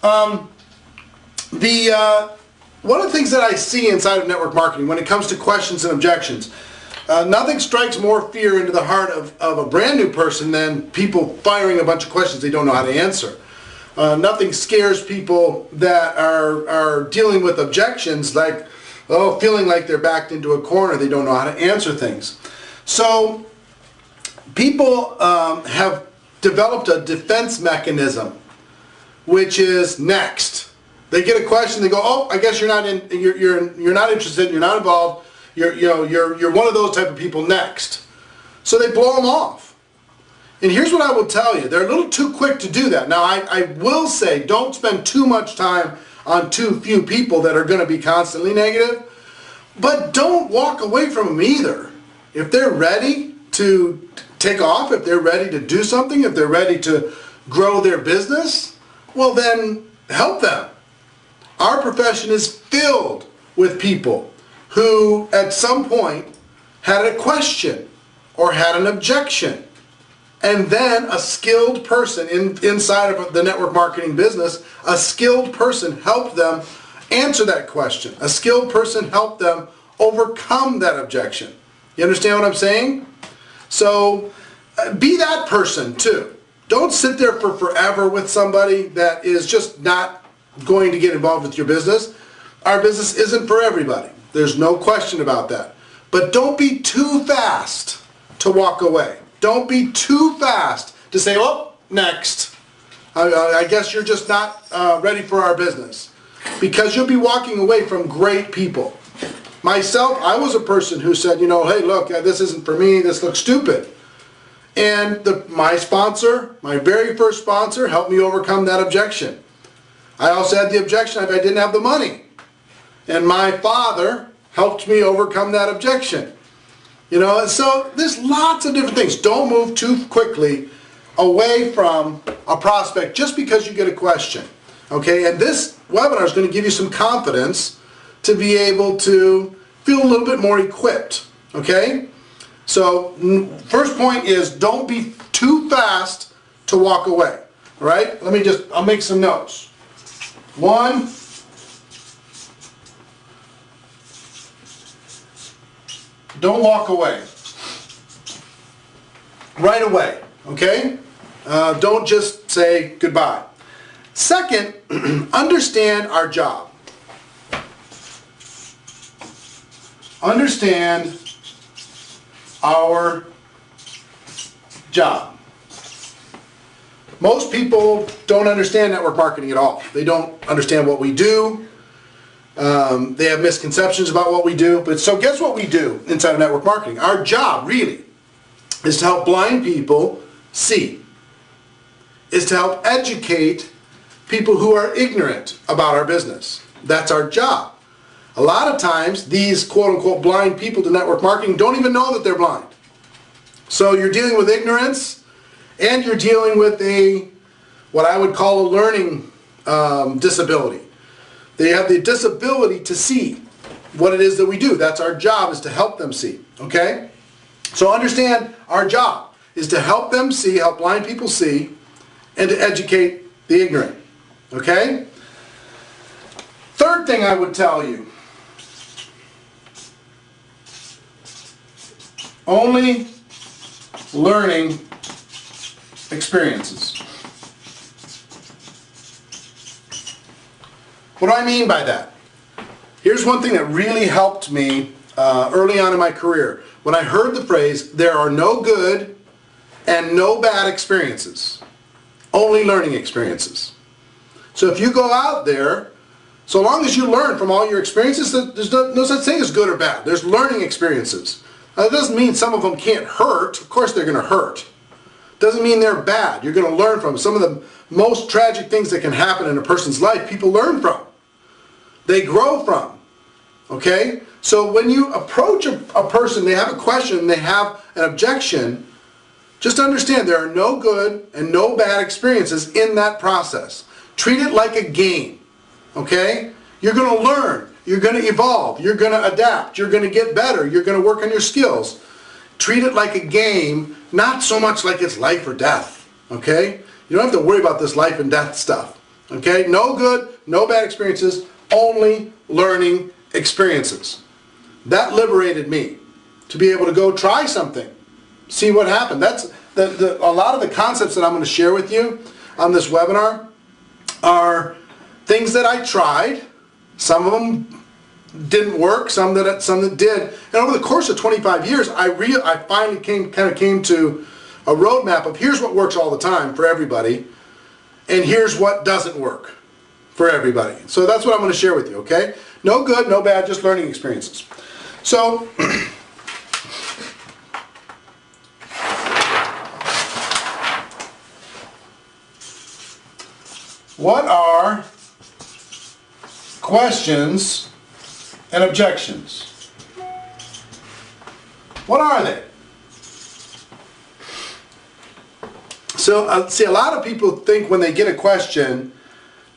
One of the things that I see inside of network marketing when it comes to questions and objections, nothing strikes more fear into the heart of a brand new person than people firing a bunch of questions they don't know how to answer. Nothing scares people that are dealing with objections like, oh, feeling like they're backed into a corner, they don't know how to answer things. So people have developed a defense mechanism, which is next. They get a question, they go, oh, I guess you're not interested, you're not involved, you're one of those type of people, next. So they blow them off. And here's what I will tell you, they're a little too quick to do that. Now I will say, don't spend too much time on too few people that are going to be constantly negative, but don't walk away from them either. If they're ready to take off, if they're ready to do something, if they're ready to grow their business, well then help them. Our profession is filled with people who at some point had a question or had an objection, and then a skilled person inside of the network marketing business, a skilled person helped them answer that question. A skilled person helped them overcome that objection. You understand what I'm saying? So be that person too. Don't sit there for forever with somebody that is just not going to get involved with your business. Our business isn't for everybody. There's no question about that. But don't be too fast to walk away. Don't be too fast to say, oh, next. I guess you're just not ready for our business. Because you'll be walking away from great people. Myself, I was a person who said, hey, look, this isn't for me, this looks stupid. And my sponsor, my very first sponsor, helped me overcome that objection. I also had the objection if I didn't have the money. And my father helped me overcome that objection. So there's lots of different things. Don't move too quickly away from a prospect just because you get a question. Okay, and this webinar is going to give you some confidence to be able to feel a little bit more equipped. Okay, so first point is don't be too fast to walk away. All right, I'll make some notes. 1, don't walk away right away, okay? Don't just say goodbye. Second, understand our job. Understand our job. Most people don't understand network marketing at all. They don't understand what we do. They have misconceptions about what we do. But so guess what we do inside of network marketing? Our job really is to help blind people see. Is to help educate people who are ignorant about our business. That's our job. A lot of times these quote-unquote blind people to network marketing don't even know that they're blind. So you're dealing with ignorance, and you're dealing with what I would call a learning disability. They have the disability to see what it is that we do. That's our job, is to help them see. Okay? So understand our job is to help them see, help blind people see, and to educate the ignorant. Okay? Third thing I would tell you, only learning experiences. What do I mean by that? Here's one thing that really helped me early on in my career. When I heard the phrase, there are no good and no bad experiences, only learning experiences. So if you go out there, so long as you learn from all your experiences, there's no such thing as good or bad. There's learning experiences. Now, that doesn't mean some of them can't hurt. Of course they're going to hurt. Doesn't mean they're bad. You're going to learn from them. Some of the most tragic things that can happen in a person's life, people learn from. They grow from. Okay? So when you approach a person, they have a question, they have an objection, just understand there are no good and no bad experiences in that process. Treat it like a game. Okay? You're going to learn. You're going to evolve. You're going to adapt. You're going to get better. You're going to work on your skills. Treat it like a game, not so much like it's life or death. Okay? You don't have to worry about this life and death stuff. Okay, no good, no bad experiences, only learning experiences. That liberated me to be able to go try something, see what happened. That's a lot of the concepts that I'm going to share with you on this webinar are things that I tried. Some of them didn't work, some that did. And over the course of 25 years, I finally came to a roadmap of here's what works all the time for everybody, and here's what doesn't work for everybody. So that's what I'm going to share with you, okay? No good, no bad, just learning experiences. So, what are questions and objections? What are they? So, see, a lot of people think when they get a question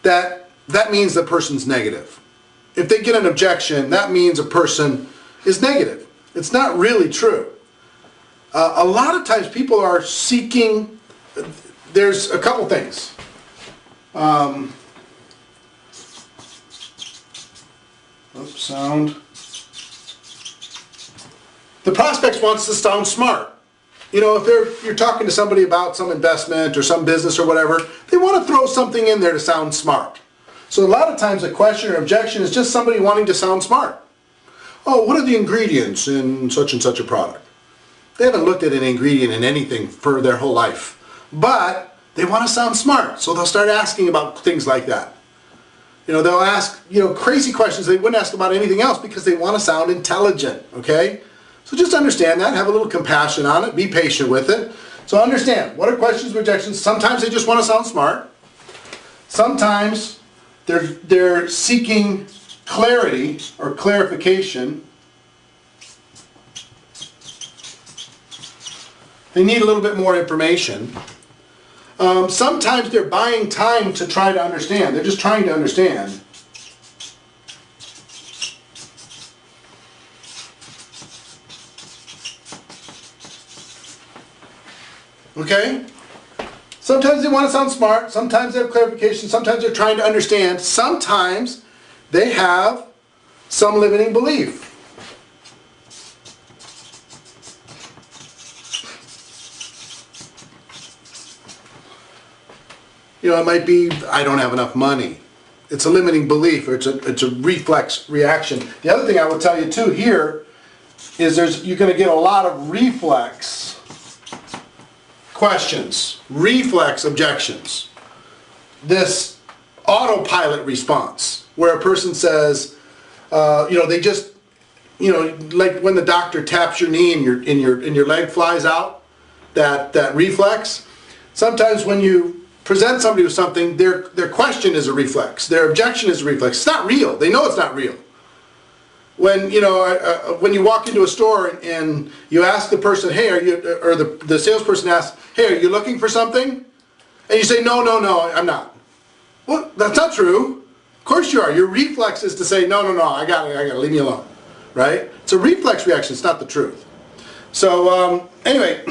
that means the person's negative. If they get an objection, that means a person is negative. It's not really true. A lot of times people are seeking, there's a couple things. Oops, sound. The prospect wants to sound smart. You know, if you're talking to somebody about some investment or some business or whatever, they want to throw something in there to sound smart. So a lot of times a question or objection is just somebody wanting to sound smart. Oh, what are the ingredients in such and such a product? They haven't looked at an ingredient in anything for their whole life. But they want to sound smart, so they'll start asking about things like that. You know, they'll ask, crazy questions they wouldn't ask about anything else because they want to sound intelligent, okay? So just understand that, have a little compassion on it, be patient with it. So understand, what are questions and objections? Sometimes they just want to sound smart. Sometimes they're seeking clarity or clarification. They need a little bit more information. Sometimes they're buying time to try to understand. They're just trying to understand. Okay? Sometimes they want to sound smart. Sometimes they have clarification. Sometimes they're trying to understand. Sometimes they have some limiting belief. It might be, I don't have enough money. It's a limiting belief, or it's a reflex reaction. The other thing I will tell you too here is you're going to get a lot of reflex questions, reflex objections. This autopilot response, where a person says, they just, like when the doctor taps your knee and your leg flies out, that reflex. Sometimes when you present somebody with something, their question is a reflex. Their objection is a reflex. It's not real. They know it's not real. When you walk into a store and you ask the person, hey, are you, or the salesperson asks, hey, are you looking for something? And you say, no, I'm not. Well, that's not true. Of course you are. Your reflex is to say, no, I got it, leave me alone. Right? It's a reflex reaction. It's not the truth. So anyway,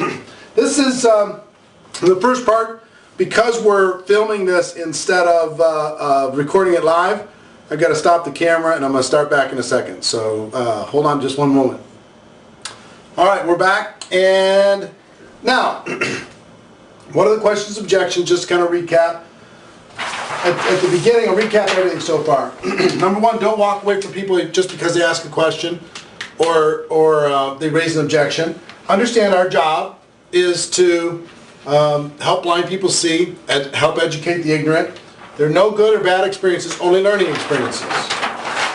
this is the first part. Because we're filming this instead of recording it live, I've got to stop the camera and I'm going to start back in a second. So hold on just one moment. Alright, we're back. And now, what are the questions and objections? Just to kind of recap. At the beginning, I'll recap everything so far. Number one, don't walk away from people just because they ask a question or they raise an objection. Understand our job is to help blind people see, help educate the ignorant. There are no good or bad experiences, only learning experiences.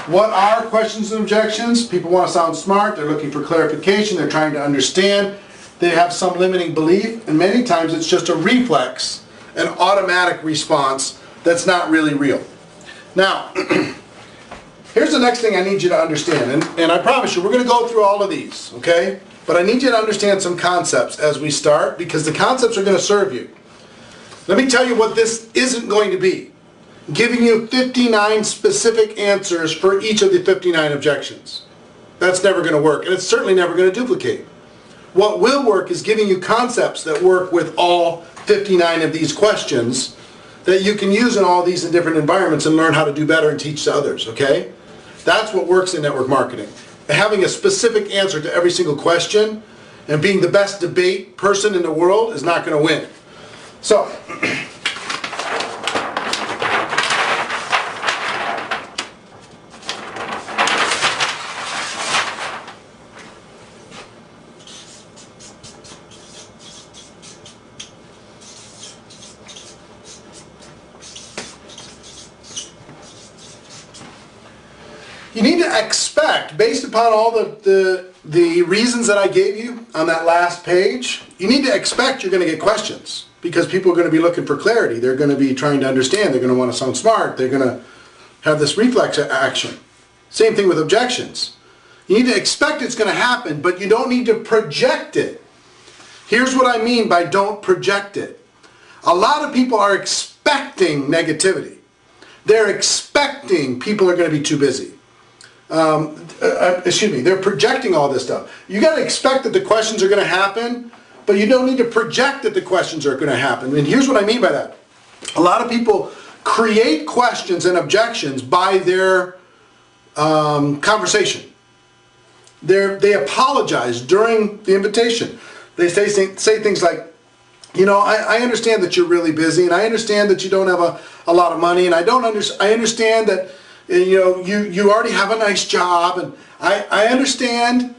What are questions and objections? People want to sound smart, they're looking for clarification, they're trying to understand, they have some limiting belief, and many times it's just a reflex, an automatic response that's not really real. Now, here's the next thing I need you to understand, and I promise you, we're going to go through all of these, okay? But I need you to understand some concepts as we start, because the concepts are going to serve you. Let me tell you what this isn't going to be. Giving you 59 specific answers for each of the 59 objections. That's never going to work, and it's certainly never going to duplicate. What will work is giving you concepts that work with all 59 of these questions that you can use in all these different environments and learn how to do better and teach to others, okay? That's what works in network marketing. Having a specific answer to every single question and being the best debate person in the world is not going to win. So, you need to expect, based upon all the reasons that I gave you on that last page, you need to expect you're going to get questions, because people are going to be looking for clarity. They're going to be trying to understand. They're going to want to sound smart. They're going to have this reflex action. Same thing with objections. You need to expect it's going to happen, but you don't need to project it. Here's what I mean by don't project it. A lot of people are expecting negativity. They're expecting people are going to be too busy. They're projecting all this stuff. You got to expect that the questions are going to happen, but you don't need to project that the questions are going to happen. And here's what I mean by that. A lot of people create questions and objections by their conversation. They apologize during the invitation. They say things like, you know, I understand that you're really busy, and I understand that you don't have a lot of money, and I understand that you know, you already have a nice job, and I understand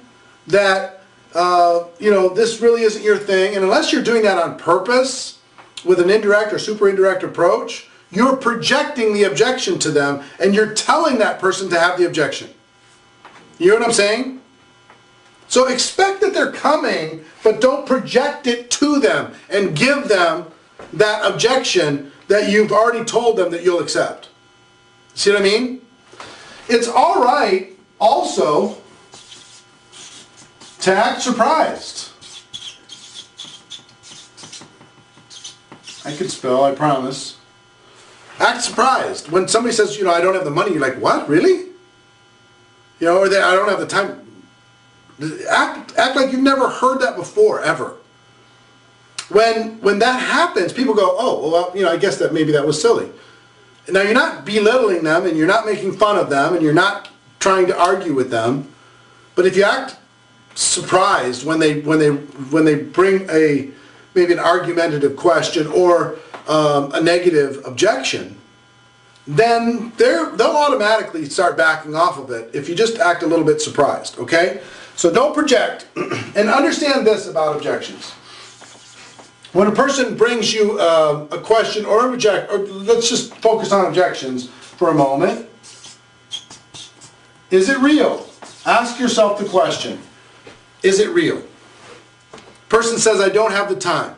that, you know, this really isn't your thing. And unless you're doing that on purpose with an indirect or super indirect approach, you're projecting the objection to them, and you're telling that person to have the objection. You know what I'm saying? So expect that they're coming, but don't project it to them and give them that objection that you've already told them that you'll accept. See what I mean? It's all right also to act surprised. I can spell, I promise. Act surprised. When somebody says, you know, I don't have the money, you're like, what, really? You know, or I don't have the time. Act like you've never heard that before, ever. When that happens, people go, oh, well, you know, I guess that maybe that was silly. Now, you're not belittling them, and you're not making fun of them, and you're not trying to argue with them. But if you act surprised when they bring maybe an argumentative question or a negative objection, then they'll automatically start backing off of it if you just act a little bit surprised, okay? So don't project, and understand this about objections. When a person brings you a question or a or let's just focus on objections for a moment. Is it real? Ask yourself the question. Is it real? Person says, I don't have the time.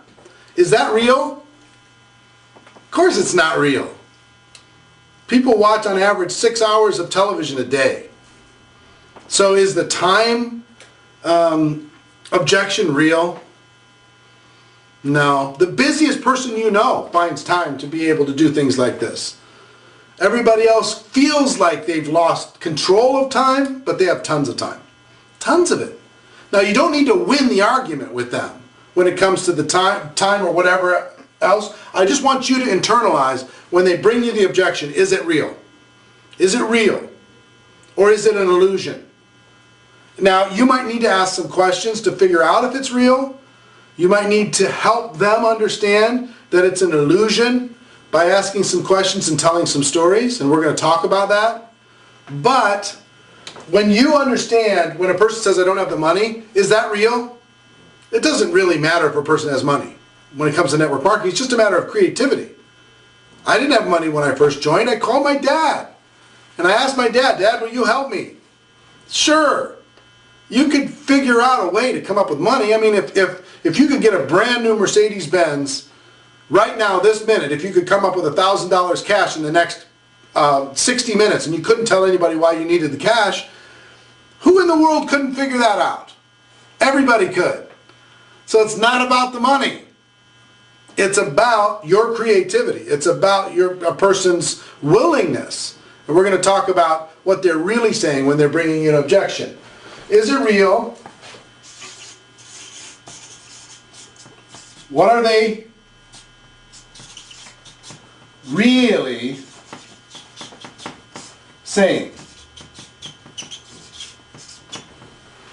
Is that real? Of course it's not real. People watch on average 6 hours of television a day. So is the time objection real? No. The busiest person you know finds time to be able to do things like this. Everybody else feels like they've lost control of time, but they have tons of time. Tons of it. Now, you don't need to win the argument with them when it comes to the time or whatever else. I just want you to internalize when they bring you the objection, is it real? Is it real? Or is it an illusion? Now, you might need to ask some questions to figure out if it's real. You might need to help them understand that it's an illusion by asking some questions and telling some stories, and we're going to talk about that. But when you understand, when a person says, I don't have the money, is that real? It doesn't really matter if a person has money. When it comes to network marketing, it's just a matter of creativity. I didn't have money when I first joined. I called my dad, and I asked my dad, Dad, will you help me? Sure. You could figure out a way to come up with money. I mean, if you could get a brand new Mercedes-Benz right now, this minute, if you could come up with $1,000 cash in the next 60 minutes and you couldn't tell anybody why you needed the cash, who in the world couldn't figure that out? Everybody could. So it's not about the money. It's about your creativity. It's about a person's willingness. And we're going to talk about what they're really saying when they're bringing an objection. Is it real? What are they really saying?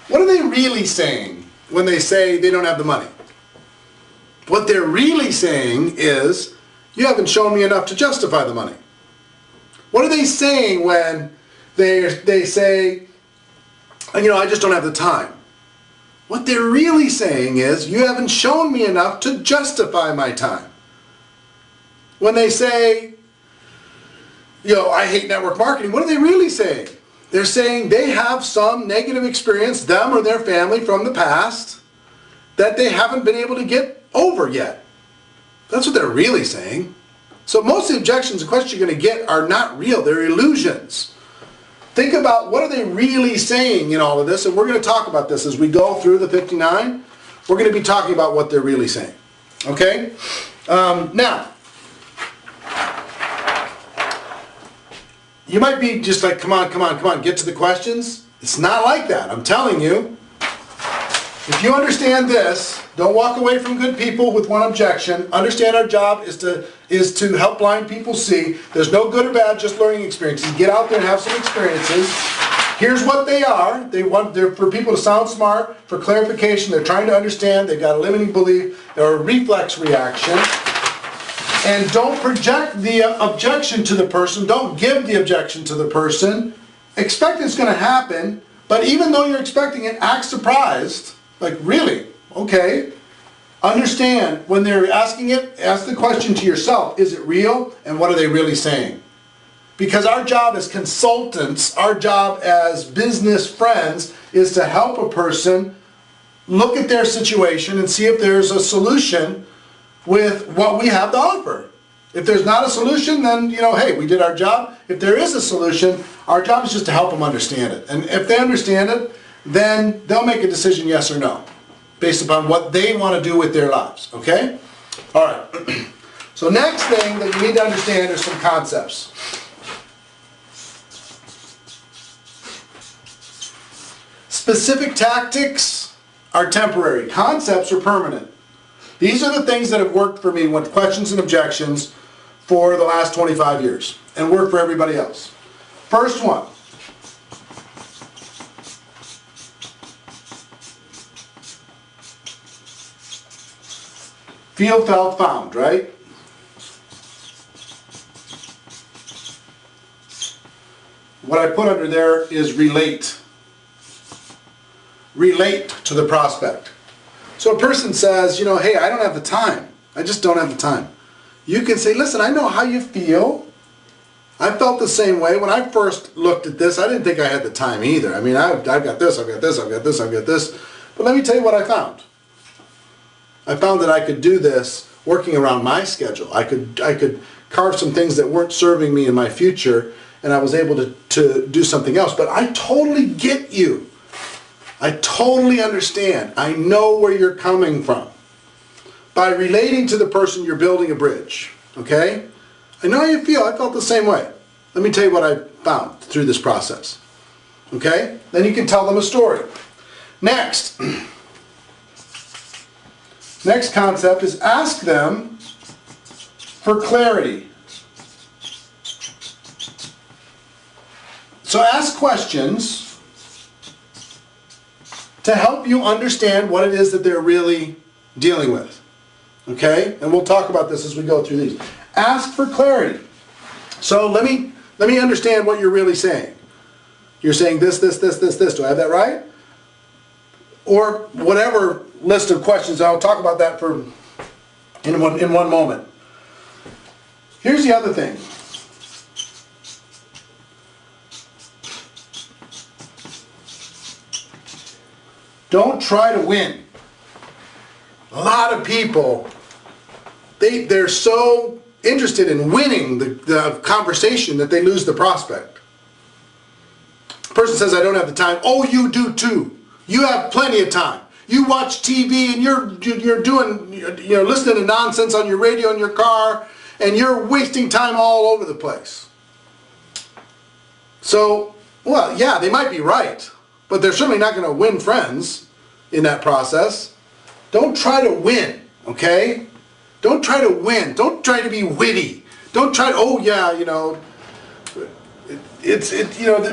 What are they really saying when they say they don't have the money? What they're really saying is, you haven't shown me enough to justify the money. What are they saying when they say, I just don't have the time? What they're really saying is, you haven't shown me enough to justify my time. When they say, I hate network marketing, what are they really saying? They're saying they have some negative experience, them or their family, from the past that they haven't been able to get over yet. That's what they're really saying. So most of the objections and questions you're going to get are not real. They're illusions. Think about, what are they really saying in all of this? And we're going to talk about this as we go through the 59. We're going to be talking about what they're really saying. Okay? Now, you might be just like, come on, get to the questions. It's not like that. I'm telling you. If you understand this, don't walk away from good people with one objection. Understand our job is to help blind people see. There's no good or bad, just learning experiences. Get out there and have some experiences. Here's what they are. They're for people to sound smart, for clarification. They're trying to understand. They've got a limiting belief or a reflex reaction. And don't project the objection to the person. Don't give the objection to the person. Expect it's going to happen, but even though you're expecting it, act surprised. Like, really? Okay. Understand, when they're asking it, ask the question to yourself, is it real? And what are they really saying? Because our job as consultants, our job as business friends, is to help a person look at their situation and see if there's a solution with what we have to offer. If there's not a solution, then, hey, we did our job. If there is a solution, our job is just to help them understand it. And if they understand it, then they'll make a decision, yes or no, based upon what they want to do with their lives. Okay? All right. So next thing that you need to understand are some concepts. Specific tactics are temporary. Concepts are permanent. These are the things that have worked for me with questions and objections for the last 25 years and work for everybody else. First one. Feel, felt, found, right? What I put under there is relate. Relate to the prospect. So a person says, hey, I don't have the time. I just don't have the time. You can say, listen, I know how you feel. I felt the same way. When I first looked at this, I didn't think I had the time either. I mean, I've got this, I've got this, I've got this, I've got this. But let me tell you what I found. I found that I could do this working around my schedule. I could carve some things that weren't serving me in my future, and I was able to do something else. But I totally get you. I totally understand. I know where you're coming from. By relating to the person, you're building a bridge. Okay? I know how you feel. I felt the same way. Let me tell you what I found through this process. Okay? Then you can tell them a story. Next. Next concept is ask them for clarity. So ask questions to help you understand what it is that they're really dealing with. Okay? And we'll talk about this as we go through these. Ask for clarity. So let me understand what you're really saying. You're saying this. Do I have that right? Or whatever list of questions. I'll talk about that in one moment. Here's the other thing. Don't try to win. A lot of people, they're so interested in winning the conversation that they lose the prospect. The person says, I don't have the time. Oh, you do too. You have plenty of time. You watch TV and you're doing, listening to nonsense on your radio in your car, and you're wasting time all over the place. So, well, yeah, they might be right, but they're certainly not going to win friends in that process. Don't try to win, okay? Don't try to win. Don't try to be witty. Don't try to, oh yeah,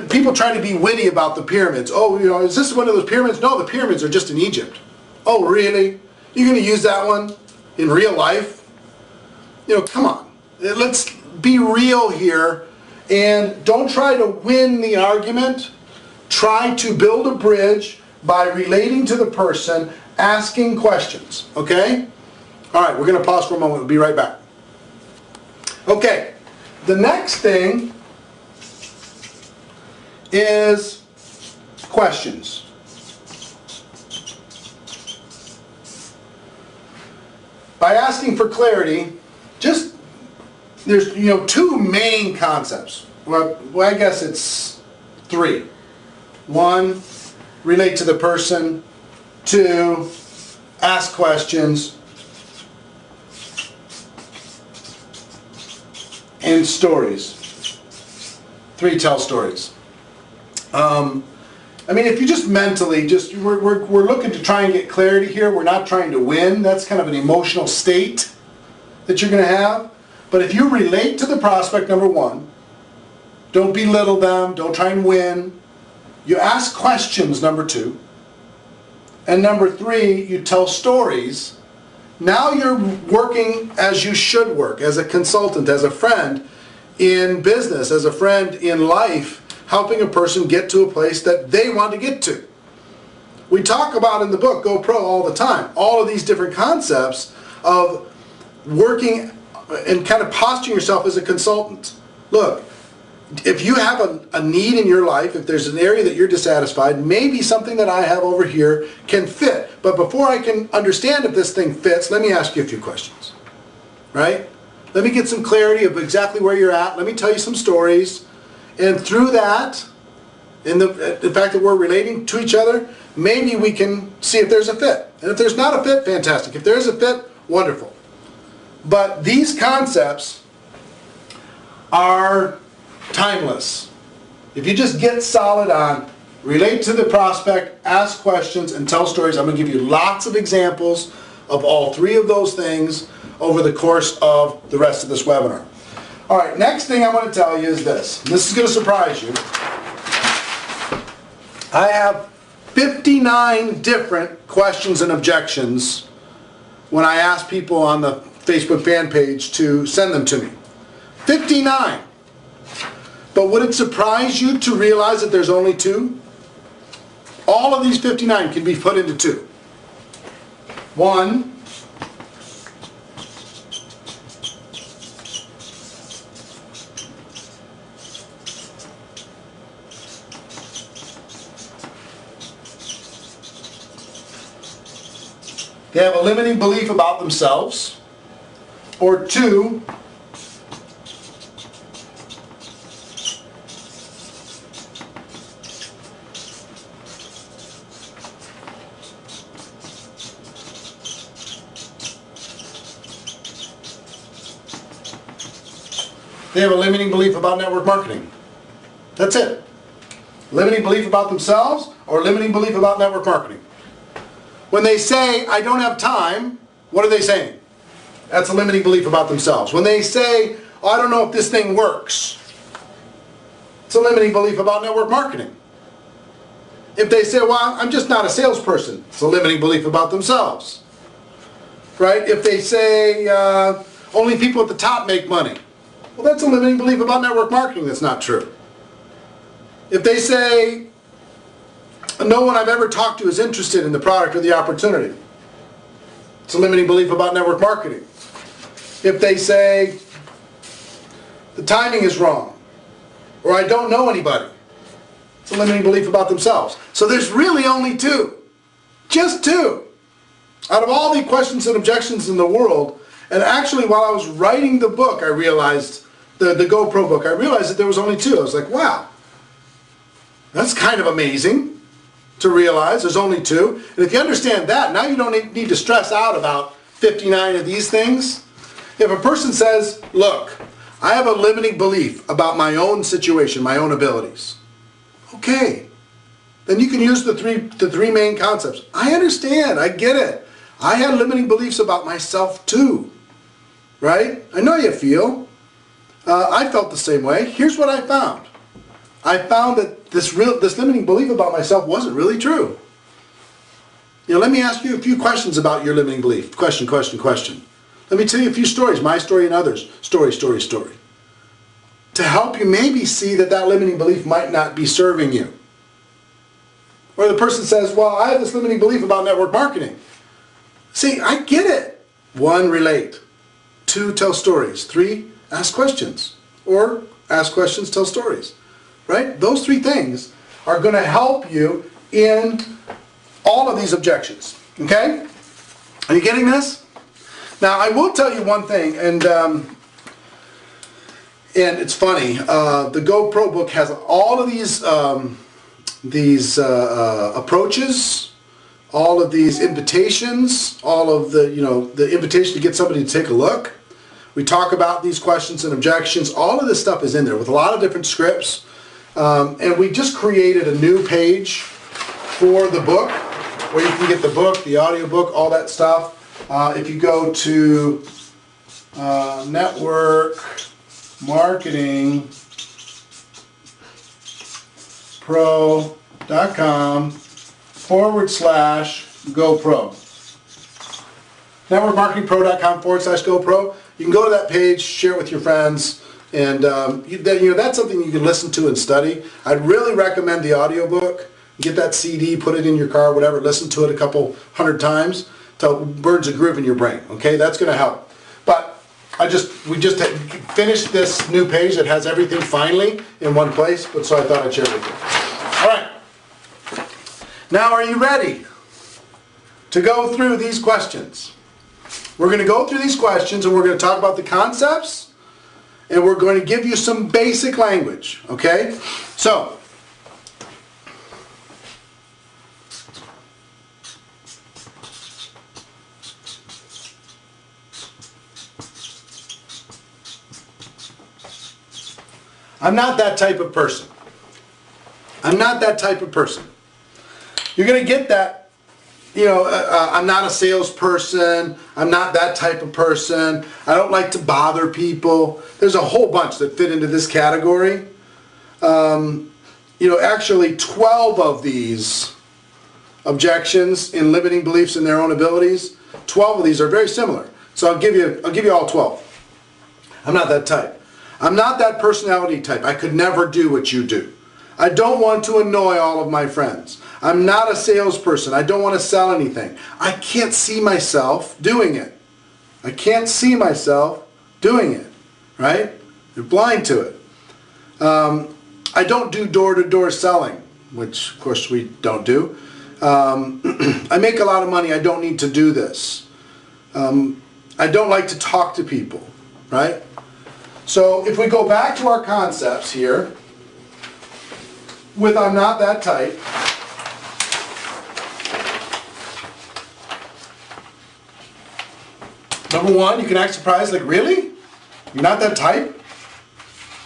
people try to be witty about the pyramids. Oh, is this one of those pyramids? No, the pyramids are just in Egypt. Oh, really? You're going to use that one in real life? Come on. Let's be real here, and don't try to win the argument. Try to build a bridge by relating to the person, asking questions, okay? All right, we're going to pause for a moment. We'll be right back. Okay, the next thing is questions. By asking for clarity, there's two main concepts. Well, I guess it's three. One, relate to the person. Two, ask questions. And stories. Three, tell stories. If you just mentally, we're looking to try and get clarity here. We're not trying to win. That's kind of an emotional state that you're going to have. But if you relate to the prospect, number one, don't belittle them, don't try and win. You ask questions, number two. And number three, you tell stories. Now you're working as you should work, as a consultant, as a friend in business, as a friend in life, helping a person get to a place that they want to get to. We talk about in the book, Go Pro, all the time, all of these different concepts of working and kind of posturing yourself as a consultant. Look, if you have a need in your life, if there's an area that you're dissatisfied, maybe something that I have over here can fit. But before I can understand if this thing fits, let me ask you a few questions, right? Let me get some clarity of exactly where you're at. Let me tell you some stories. And through that, in the fact that we're relating to each other, maybe we can see if there's a fit. And if there's not a fit, fantastic. If there is a fit, wonderful. But these concepts are timeless. If you just get solid on relate to the prospect, ask questions, and tell stories, I'm going to give you lots of examples of all three of those things over the course of the rest of this webinar. All right, next thing I want to tell you is this. This is going to surprise you. I have 59 different questions and objections when I ask people on the Facebook fan page to send them to me. 59. But would it surprise you to realize that there's only two? All of these 59 can be put into two. One, they have a limiting belief about themselves. Or two, they have a limiting belief about network marketing. That's it. Limiting belief about themselves or limiting belief about network marketing. When they say, I don't have time, what are they saying? That's a limiting belief about themselves. When they say, oh, I don't know if this thing works, it's a limiting belief about network marketing. If they say, well, I'm just not a salesperson, it's a limiting belief about themselves. Right? If they say, only people at the top make money, well, that's a limiting belief about network marketing that's not true. If they say, no one I've ever talked to is interested in the product or the opportunity, it's a limiting belief about network marketing. If they say, the timing is wrong, or I don't know anybody, it's a limiting belief about themselves. So there's really only two. Just two. Out of all the questions and objections in the world, and actually while I was writing the book, I realized, the GoPro book, I realized that there was only two. I was like, wow, that's kind of amazing to realize there's only two. And if you understand that, now you don't need to stress out about 59 of these things. If a person says, look, I have a limiting belief about my own situation, my own abilities. Okay, then you can use the three main concepts. I understand, I get it. I had limiting beliefs about myself too, right? I know how you feel. I felt the same way. Here's what I found. I found that this limiting belief about myself wasn't really true. Let me ask you a few questions about your limiting belief. Question. Let me tell you a few stories, my story and others. Story. To help you maybe see that limiting belief might not be serving you. Or the person says, well, I have this limiting belief about network marketing. See, I get it. 1, relate. 2, tell stories. 3, ask questions. Or ask questions, tell stories. Right? Those 3 things are going to help you in all of these objections. Okay? Are you getting this? Now, I will tell you one thing, and it's funny. The GoPro book has all of these approaches, all of these invitations, all of the invitation to get somebody to take a look. We talk about these questions and objections. All of this stuff is in there with a lot of different scripts. And we just created a new page for the book where you can get the book, the audio book, all that stuff. If you go to networkmarketingpro.com/GoPro. networkmarketingpro.com/GoPro. You can go to that page, share it with your friends, and that's something you can listen to and study. I'd really recommend the audiobook. Get that CD, put it in your car, whatever, listen to it a couple 100 times till it burns a groove in your brain. Okay, that's going to help. But we just finished this new page that has everything finally in one place, but so I thought I'd share it with you. All right. Now, are you ready to go through these questions? We're going to go through these questions and we're going to talk about the concepts and we're going to give you some basic language. Okay? So, I'm not that type of person. I'm not that type of person. You're going to get that, I'm not a salesperson. I'm not that type of person. I don't like to bother people. There's a whole bunch that fit into this category. Actually 12 of these objections in limiting beliefs in their own abilities, 12 of these are very similar. So I'll give you all 12. I'm not that type. I'm not that personality type. I could never do what you do. I don't want to annoy all of my friends. I'm not a salesperson. I don't want to sell anything. I can't see myself doing it. I can't see myself doing it. Right? You're blind to it. I don't do door-to-door selling, which of course we don't do. I make a lot of money. I don't need to do this. I don't like to talk to people. Right? So if we go back to our concepts here, with I'm not that type, number 1, you can act surprised, like, really? You're not that type?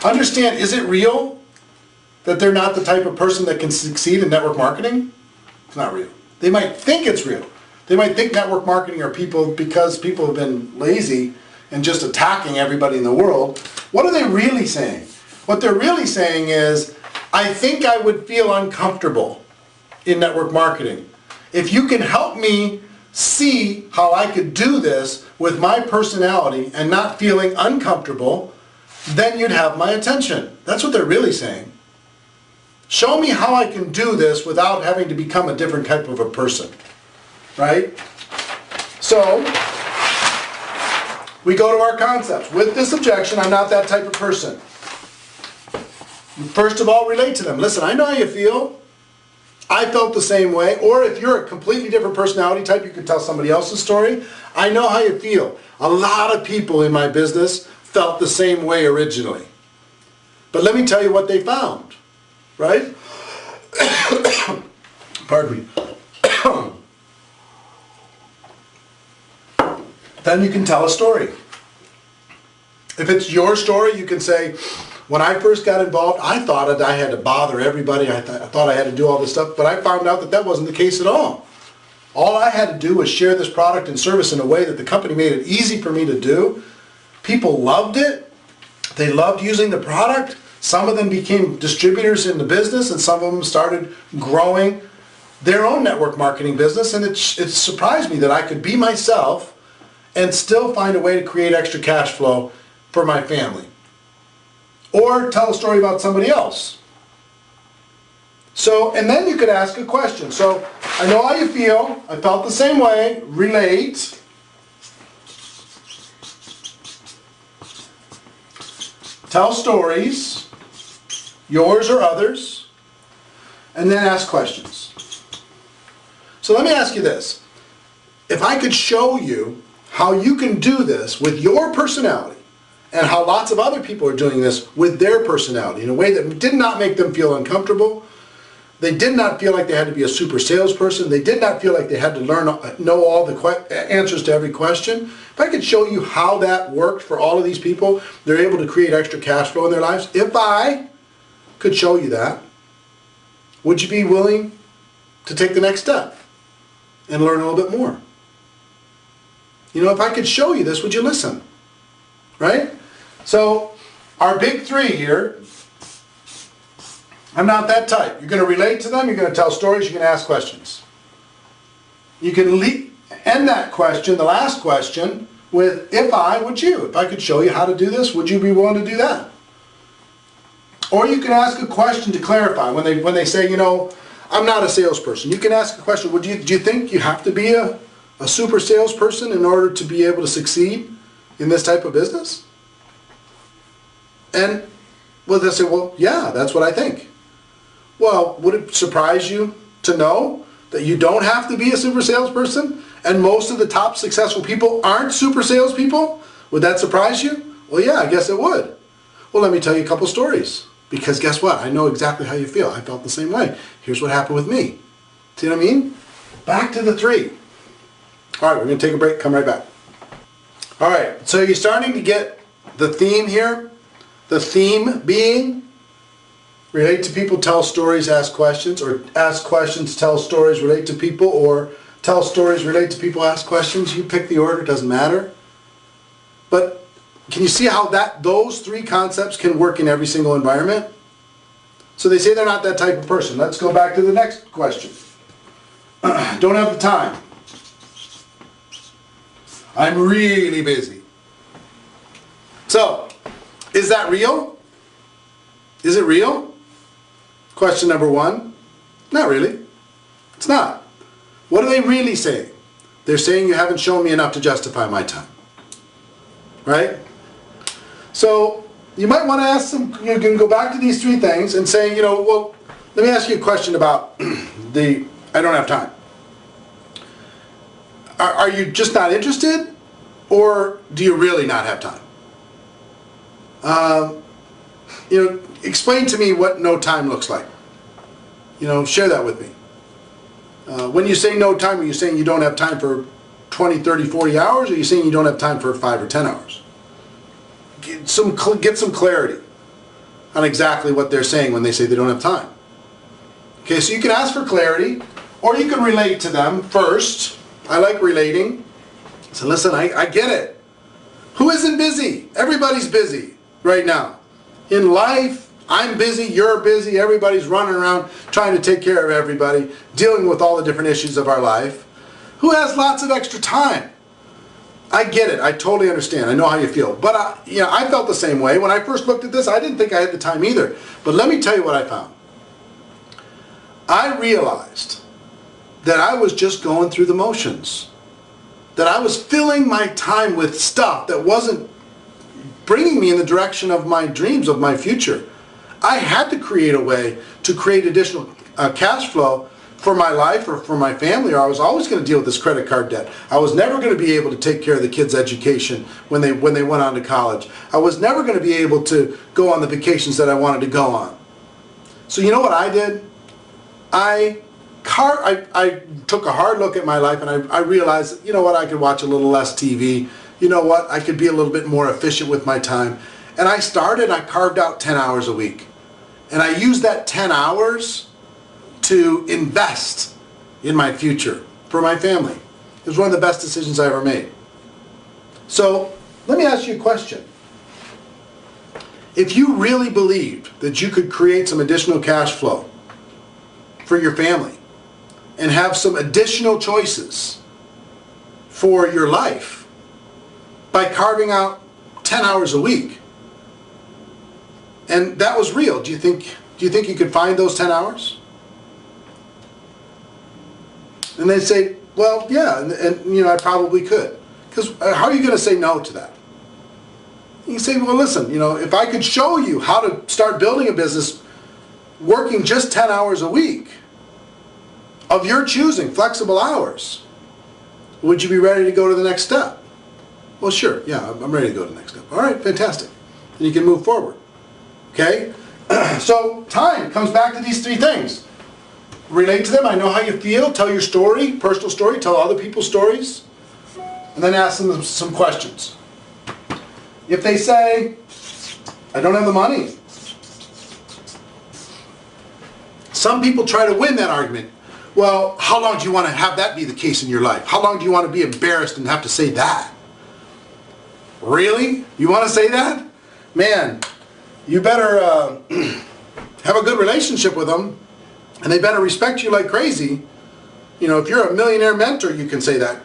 Understand, is it real that they're not the type of person that can succeed in network marketing? It's not real. They might think it's real. They might think network marketing are people because people have been lazy and just attacking everybody in the world. What are they really saying? What they're really saying is, I think I would feel uncomfortable in network marketing. If you can help me see how I could do this with my personality and not feeling uncomfortable, then you'd have my attention. That's what they're really saying. Show me how I can do this without having to become a different type of a person. Right? So, we go to our concepts. With this objection, I'm not that type of person. First of all, relate to them. Listen, I know how you feel. I felt the same way. Or if you're a completely different personality type, you could tell somebody else's story. I know how you feel. A lot of people in my business felt the same way originally. But let me tell you what they found. Right? Pardon me. Then you can tell a story. If it's your story, you can say, when I first got involved, I thought that I had to bother everybody. I thought I had to do all this stuff, but I found out that that wasn't the case at all. All I had to do was share this product and service in a way that the company made it easy for me to do. People loved it. They loved using the product. Some of them became distributors in the business, and some of them started growing their own network marketing business. And it surprised me that I could be myself and still find a way to create extra cash flow for my family. Or tell a story about somebody else. So, and then you could ask a question. So, I know how you feel. I felt the same way. Relate. Tell stories, yours or others, and then ask questions. So let me ask you this. If I could show you how you can do this with your personality, and how lots of other people are doing this with their personality in a way that did not make them feel uncomfortable, they did not feel like they had to be a super salesperson, they did not feel like they had to know all the answers to every question. If I could show you how that worked for all of these people, they're able to create extra cash flow in their lives. If I could show you that, would you be willing to take the next step and learn a little bit more? You know, if I could show you this, would you listen? Right? So, our big three here, I'm not that type. You're going to relate to them, you're going to tell stories, you're going to ask questions. You can end that question, the last question, with if I, would you? If I could show you how to do this, would you be willing to do that? Or you can ask a question to clarify. When they say, you know, I'm not a salesperson, you can ask a question, do you think you have to be a super salesperson in order to be able to succeed in this type of business? And well, they say, well, yeah, that's what I think. Well, would it surprise you to know that you don't have to be a super salesperson, and most of the top successful people aren't super salespeople? Would that surprise you? Well, yeah, I guess it would. Well, let me tell you a couple stories, because guess what? I know exactly how you feel. I felt the same way. Here's what happened with me. See what I mean? Back to the three. All right, we're going to take a break, come right back. All right, so you're starting to get the theme here. The theme being relate to people, tell stories, ask questions, or ask questions, tell stories, relate to people, or tell stories, relate to people, ask questions. You pick the order, it doesn't matter. But can you see how those three concepts can work in every single environment? So they say they're not that type of person. Let's go back to the next question. Don't have the time. I'm really busy. So, is that real? Is it real? Question number one, not really. It's not. What are they really saying? They're saying you haven't shown me enough to justify my time. Right? So, you might want to ask them, you can go back to these three things and say, you know, well, let me ask you a question about I don't have time. Are you just not interested, or do you really not have time? You know, explain to me what no time looks like. You know, share that with me. When you say no time, are you saying you don't have time for 20, 30, 40 hours, or are you saying you don't have time for 5 or 10 hours? Get some clarity on exactly what they're saying when they say they don't have time. Okay, so you can ask for clarity, or you can relate to them first. I like relating. So listen, I get it. Who isn't busy? Everybody's busy right now. In life, I'm busy, you're busy, everybody's running around trying to take care of everybody, dealing with all the different issues of our life. Who has lots of extra time? I get it. I totally understand. I know how you feel. But I felt the same way. When I first looked at this, I didn't think I had the time either. But let me tell you what I found. I realized that I was just going through the motions. That I was filling my time with stuff that wasn't bringing me in the direction of my dreams, of my future. I had to create a way to create additional cash flow for my life or for my family, or I was always going to deal with this credit card debt. I was never going to be able to take care of the kids' education when they went on to college. I was never going to be able to go on the vacations that I wanted to go on. So you know what I did? I took a hard look at my life, and I realized, you know what, I could watch a little less TV. You know what, I could be a little bit more efficient with my time. And I carved out 10 hours a week. And I used that 10 hours to invest in my future for my family. It was one of the best decisions I ever made. So, let me ask you a question. If you really believed that you could create some additional cash flow for your family and have some additional choices for your life by carving out 10 hours a week, and that was real, do you think you could find those 10 hours? And they say, well, yeah, and you know, I probably could. Because how are you going to say no to that? You say, well, listen, you know, if I could show you how to start building a business working just 10 hours a week of your choosing, flexible hours, would you be ready to go to the next step? Well, sure, yeah, I'm ready to go to the next step. All right, fantastic. And you can move forward. Okay? So time comes back to these three things. Relate to them, I know how you feel, tell your story, personal story, tell other people's stories, and then ask them some questions. If they say, I don't have the money, some people try to win that argument. Well, how long do you want to have that be the case in your life? How long do you want to be embarrassed and have to say that? Really? You want to say that? Man, you better have a good relationship with them, and they better respect you like crazy. You know, if you're a millionaire mentor, you can say that.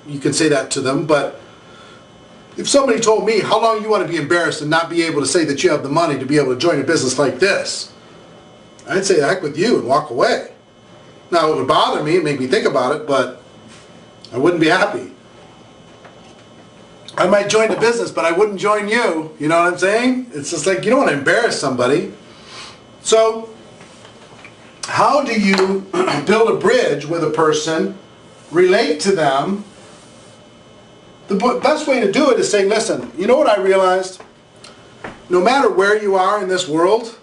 You can say that to them, but if somebody told me, how long you want to be embarrassed and not be able to say that you have the money to be able to join a business like this, I'd say, heck with you, and walk away. Now, it would bother me and make me think about it, but I wouldn't be happy. I might join the business, but I wouldn't join you. You know what I'm saying? It's just like, you don't want to embarrass somebody. So, how do you build a bridge with a person, relate to them? The best way to do it is say, listen, you know what I realized? No matter where you are in this world,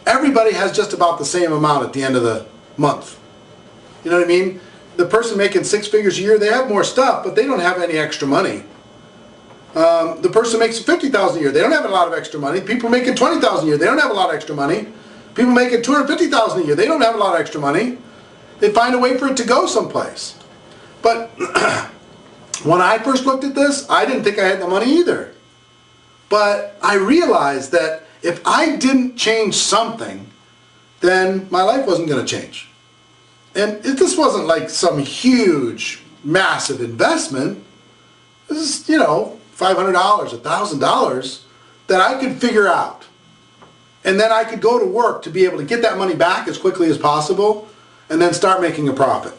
everybody has just about the same amount at the end of the month. You know what I mean? The person making 6 figures a year, they have more stuff, but they don't have any extra money. The person makes $50,000 a year, they don't have a lot of extra money. People making $20,000 a year, they don't have a lot of extra money. People making $250,000 a year, they don't have a lot of extra money. They find a way for it to go someplace. But when I first looked at this, I didn't think I had the money either. But I realized that if I didn't change something, then my life wasn't going to change. And this wasn't like some huge, massive investment. This is, you know, $500, $1,000 that I could figure out. And then I could go to work to be able to get that money back as quickly as possible and then start making a profit.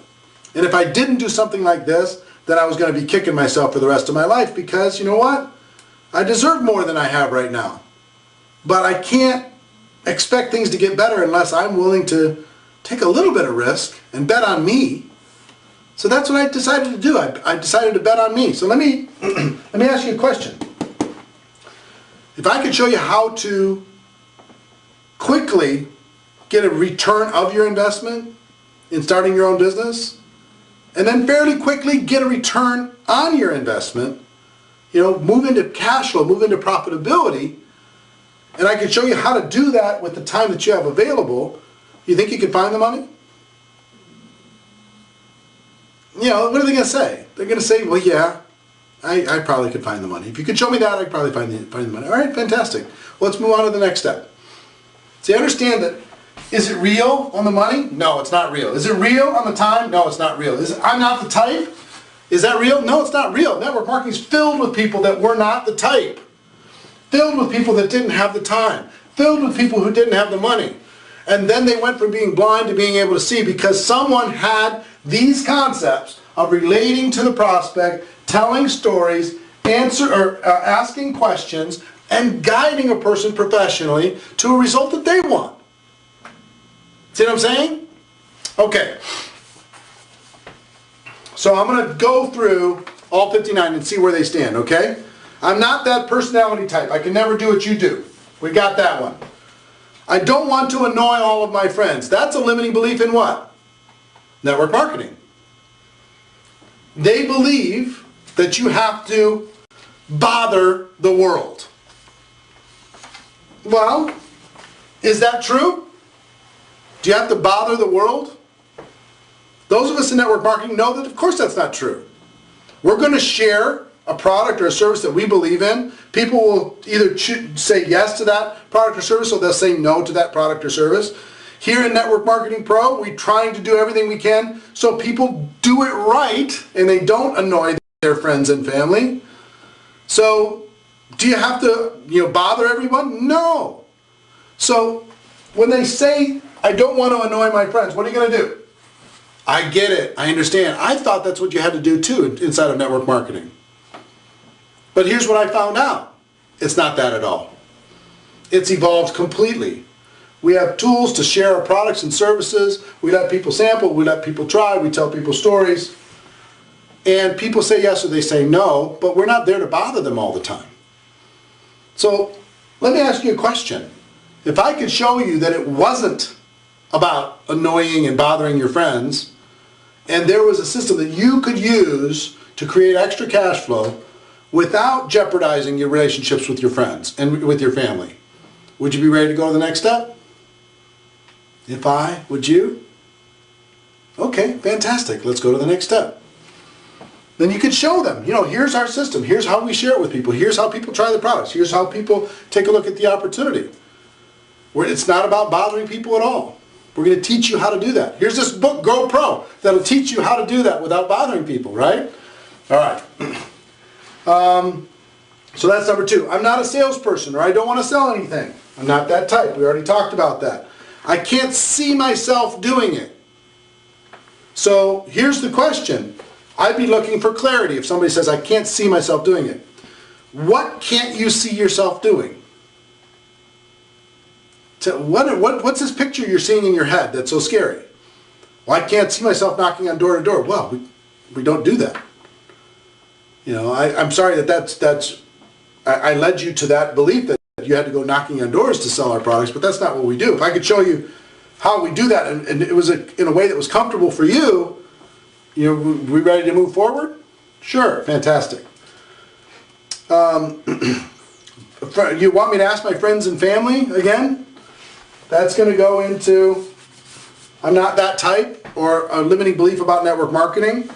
And if I didn't do something like this, then I was going to be kicking myself for the rest of my life because, you know what? I deserve more than I have right now. But I can't expect things to get better unless I'm willing to take a little bit of risk and bet on me. So that's what I decided to do. I decided to bet on me. So let me ask you a question. If I could show you how to quickly get a return of your investment in starting your own business, and then fairly quickly get a return on your investment, you know, move into cash flow, move into profitability, and I can show you how to do that with the time that you have available, you think you can find the money? You know, what are they going to say? They're going to say, well, yeah, I probably could find the money. If you could show me that, I could probably find the money. All right, fantastic. Well, let's move on to the next step. See, understand that, is it real on the money? No, it's not real. Is it real on the time? No, it's not real. I'm not the type? Is that real? No, it's not real. Network marketing is filled with people that were not the type. Filled with people that didn't have the time. Filled with people who didn't have the money. And then they went from being blind to being able to see because someone had these concepts of relating to the prospect, telling stories, asking questions, and guiding a person professionally to a result that they want. See what I'm saying? Okay. So I'm going to go through all 59 and see where they stand, okay? I'm not that personality type. I can never do what you do. We got that one. I don't want to annoy all of my friends. That's a limiting belief in what? Network marketing. They believe that you have to bother the world. Well, is that true? Do you have to bother the world? Those of us in network marketing know that of course that's not true. We're going to share a product or a service that we believe in, people will either say yes to that product or service, or they'll say no to that product or service. Here in Network Marketing Pro, we're trying to do everything we can so people do it right and they don't annoy their friends and family. So do you have to, bother everyone? No. So when they say, I don't want to annoy my friends, what are you going to do? I get it. I understand. I thought that's what you had to do too inside of network marketing. But here's what I found out. It's not that at all. It's evolved completely. We have tools to share our products and services. We let people sample. We let people try. We tell people stories. And people say yes or they say no, but we're not there to bother them all the time. So let me ask you a question. If I could show you that it wasn't about annoying and bothering your friends, and there was a system that you could use to create extra cash flow without jeopardizing your relationships with your friends and with your family, would you be ready to go to the next step? Would you? Okay, fantastic. Let's go to the next step. Then you could show them, here's our system. Here's how we share it with people. Here's how people try the products. Here's how people take a look at the opportunity. It's not about bothering people at all. We're going to teach you how to do that. Here's this book, Go Pro, that'll teach you how to do that without bothering people, right? All right. So that's number 2. I'm not a salesperson, or I don't want to sell anything. I'm not that type. We already talked about that. I can't see myself doing it. So here's the question. I'd be looking for clarity if somebody says, I can't see myself doing it. What can't you see yourself doing? What's this picture you're seeing in your head that's so scary? Well, I can't see myself knocking on door to door. Well, we don't do that. I'm sorry that I led you to that belief that you had to go knocking on doors to sell our products, but that's not what we do. If I could show you how we do that, and it was in a way that was comfortable for you, we ready to move forward? Sure, fantastic. You want me to ask my friends and family again? That's going to go into, I'm not that type, or a limiting belief about network marketing.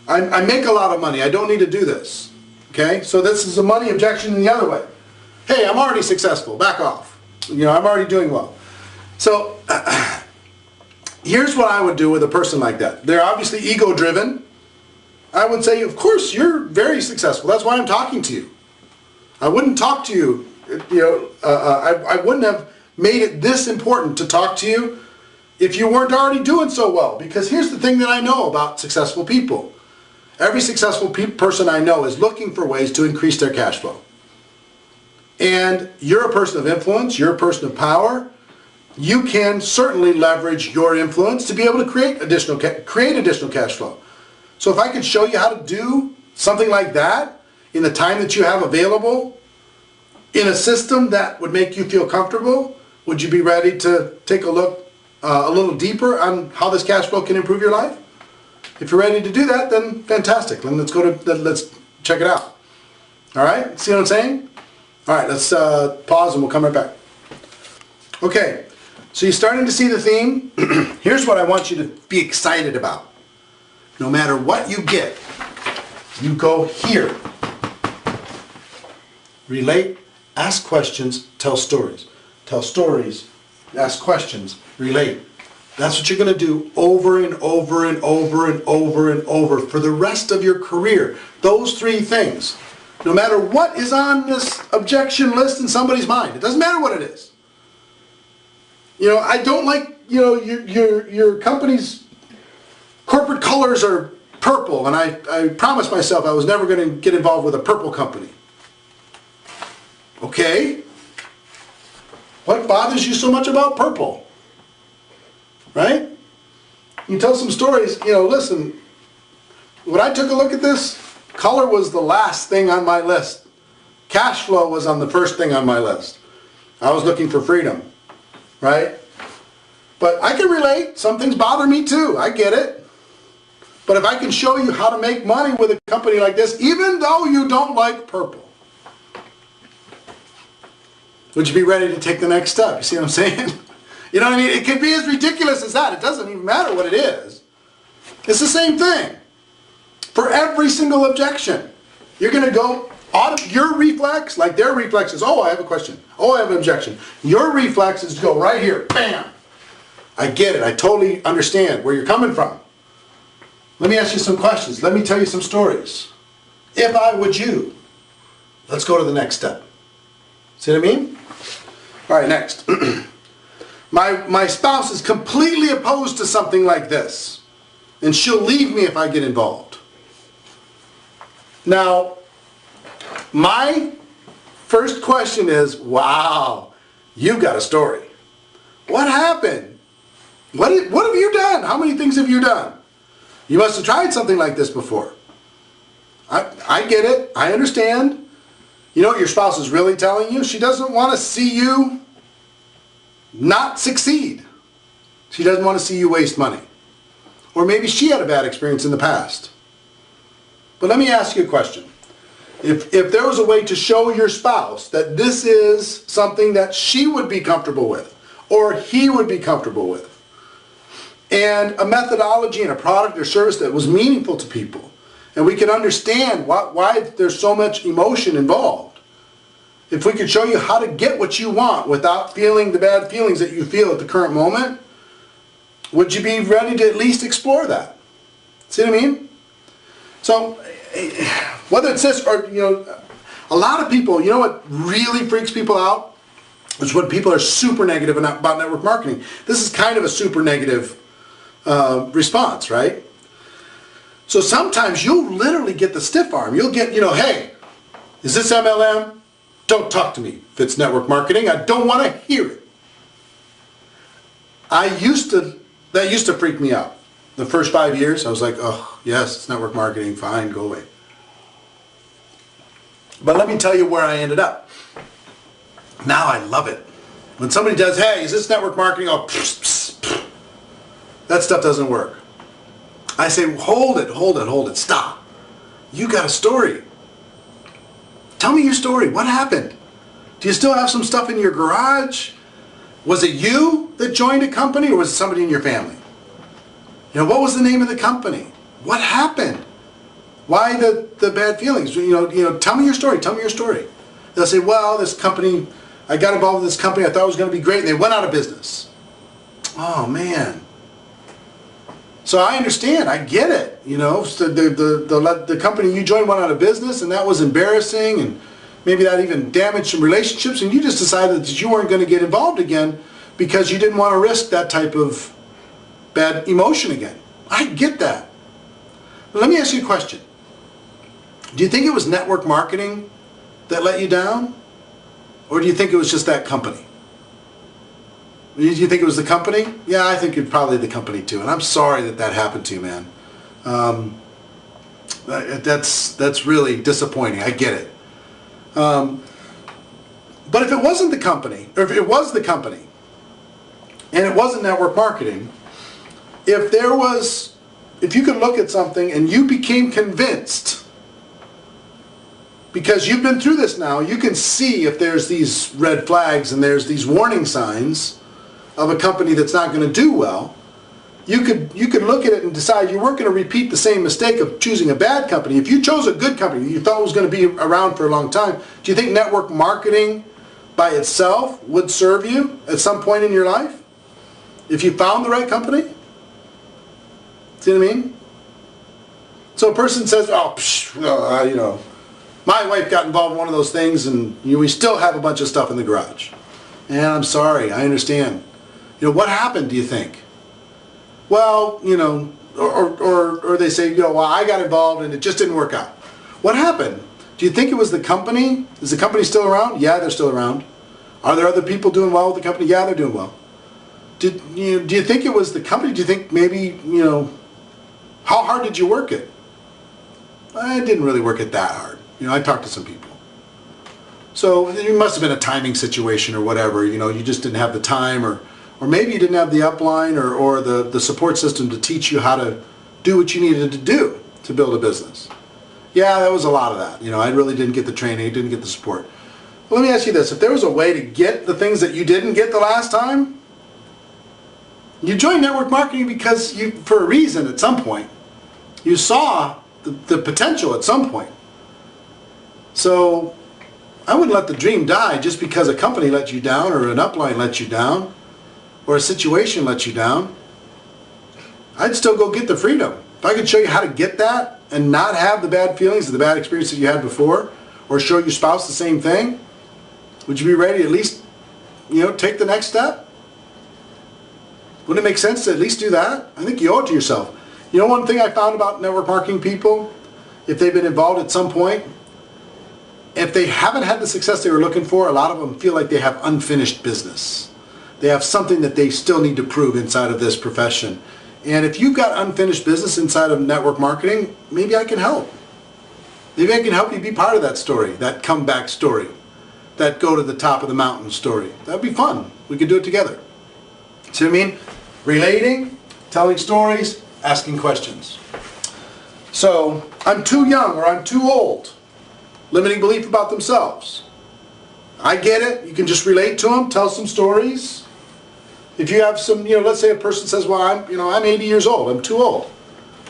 I make a lot of money. I don't need to do this. Okay? So this is a money objection in the other way. Hey, I'm already successful. Back off. I'm already doing well. So here's what I would do with a person like that. They're obviously ego-driven. I would say, of course, you're very successful. That's why I'm talking to you. I wouldn't talk to you. I wouldn't have made it this important to talk to you if you weren't already doing so well. Because here's the thing that I know about successful people. Every successful person I know is looking for ways to increase their cash flow. And you're a person of influence, you're a person of power. You can certainly leverage your influence to be able to create additional cash flow. So if I could show you how to do something like that in the time that you have available, in a system that would make you feel comfortable, would you be ready to take a look a little deeper on how this cash flow can improve your life? If you're ready to do that, then fantastic. Then let's check it out. All right, see what I'm saying? All right, let's pause and we'll come right back. Okay, so you're starting to see the theme. Here's what I want you to be excited about. No matter what you get, you go here. Relate, ask questions, tell stories. Tell stories, ask questions, relate. That's what you're going to do over and over and over and over and over for the rest of your career. Those 3 things. No matter what is on this objection list in somebody's mind. It doesn't matter what it is. I don't like, your company's corporate colors are purple, and I promised myself I was never going to get involved with a purple company. Okay. What bothers you so much about purple? Right? You tell some stories, listen, when I took a look at this, color was the last thing on my list. Cash flow was on the first thing on my list. I was looking for freedom, right? But I can relate. Some things bother me too. I get it. But if I can show you how to make money with a company like this, even though you don't like purple, would you be ready to take the next step? You see what I'm saying? You know what I mean? It could be as ridiculous as that. It doesn't even matter what it is. It's the same thing. For every single objection. You're going to go, your reflex, like their reflex is, oh, I have a question. Oh, I have an objection. Your reflex is to go right here, bam. I get it. I totally understand where you're coming from. Let me ask you some questions. Let me tell you some stories. If I would you. Let's go to the next step. See what I mean? All right, next. My spouse is completely opposed to something like this, and she'll leave me if I get involved. Now, my first question is, wow, you've got a story. What happened? What have you done? How many things have you done? You must have tried something like this before. I get it. I understand. You know what your spouse is really telling you? She doesn't want to see you not succeed. She doesn't want to see you waste money. Or maybe she had a bad experience in the past. But let me ask you a question. If there was a way to show your spouse that this is something that she would be comfortable with, or he would be comfortable with, and a methodology and a product or service that was meaningful to people, and we can understand why there's so much emotion involved. If we could show you how to get what you want without feeling the bad feelings that you feel at the current moment, would you be ready to at least explore that? See what I mean? So, whether it's this or, a lot of people, you know what really freaks people out? Is when people are super negative about network marketing. This is kind of a super negative response, right? So sometimes you'll literally get the stiff arm. You'll get, hey, is this MLM? Don't talk to me if it's network marketing. I don't want to hear it. That used to freak me out. The first 5 years, I was like, oh, yes, it's network marketing, fine, go away. But let me tell you where I ended up. Now I love it. When somebody does, hey, is this network marketing? Oh, pss, pss, pss. That stuff doesn't work. I say, hold it, stop. You got a story. Tell me your story. What happened? Do you still have some stuff in your garage? Was it you that joined a company, or was it somebody in your family? What was the name of the company? What happened? Why the bad feelings? Tell me your story. Tell me your story. They'll say, well, this company, I got involved with this company, I thought it was going to be great, and they went out of business. Oh, man. So I understand. I get it. So the company you joined went out of business, and that was embarrassing, and maybe that even damaged some relationships, and you just decided that you weren't going to get involved again because you didn't want to risk that type of bad emotion again. I get that. But let me ask you a question. Do you think it was network marketing that let you down? Or do you think it was just that company? Do you think it was the company? Yeah, I think it's probably the company too. And I'm sorry that happened to you, man. That's really disappointing. I get it. But if it wasn't the company, or if it was the company, and it wasn't network marketing, if you could look at something and you became convinced, because you've been through this now, you can see if there's these red flags and there's these warning signs of a company that's not going to do well, you could look at it and decide you weren't going to repeat the same mistake of choosing a bad company. If you chose a good company you thought was going to be around for a long time, do you think network marketing by itself would serve you at some point in your life? If you found the right company? See what I mean? So a person says, my wife got involved in one of those things and we still have a bunch of stuff in the garage. And I'm sorry, I understand. What happened, do you think? Well, or they say, well, I got involved and it just didn't work out. What happened? Do you think it was the company? Is the company still around? Yeah, they're still around. Are there other people doing well with the company? Yeah, they're doing well. Do you think it was the company? Do you think maybe, how hard did you work it? I didn't really work it that hard. I talked to some people. So it must have been a timing situation or whatever. You just didn't have the time, or maybe you didn't have the upline or the support system to teach you how to do what you needed to do to build a business. Yeah, that was a lot of that. I really didn't get the training, didn't get the support. Well, let me ask you this. If there was a way to get the things that you didn't get the last time, you joined network marketing because for a reason at some point. You saw the potential at some point. So I wouldn't let the dream die just because a company let you down, or an upline let you down, or a situation let you down. I'd still go get the freedom. If I could show you how to get that and not have the bad feelings or the bad experiences you had before, or show your spouse the same thing, would you be ready to at least, take the next step? Wouldn't it make sense to at least do that? I think you owe it to yourself. One thing I found about network marketing people, if they've been involved at some point, if they haven't had the success they were looking for, a lot of them feel like they have unfinished business. They have something that they still need to prove inside of this profession. And if you've got unfinished business inside of network marketing, maybe I can help. Maybe I can help you be part of that story, that comeback story, that go to the top of the mountain story. That'd be fun. We could do it together. See what I mean? Relating, telling stories, asking questions. So, I'm too young or I'm too old. Limiting belief about themselves. I get it. You can just relate to them, tell some stories. If you have some, let's say a person says, well, I'm 80 years old, I'm too old.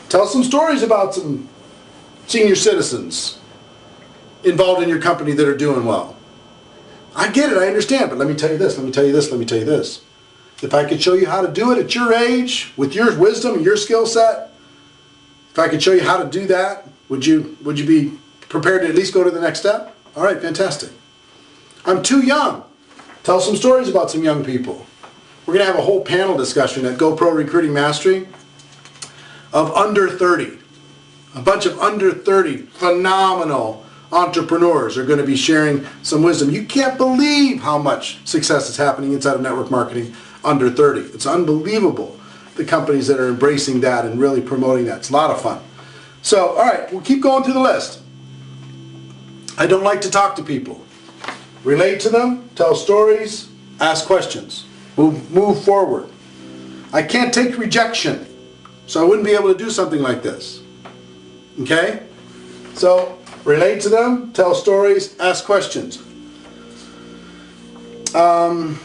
Tell some stories about some senior citizens involved in your company that are doing well. I get it, I understand, but let me tell you this, let me tell you this, let me tell you this. If I could show you how to do it at your age, with your wisdom and your skill set, if I could show you how to do that, would you be prepared to at least go to the next step? All right, fantastic. I'm too young. Tell some stories about some young people. We're going to have a whole panel discussion at GoPro Recruiting Mastery of under 30. A bunch of under 30 phenomenal entrepreneurs are going to be sharing some wisdom. You can't believe how much success is happening inside of network marketing under 30. It's unbelievable, the companies that are embracing that and really promoting that. It's a lot of fun. So, all right, we'll keep going through the list. I don't like to talk to people. Relate to them, tell stories, ask questions. Move forward. I can't take rejection, so I wouldn't be able to do something like this. Okay? So, relate to them, tell stories, ask questions. I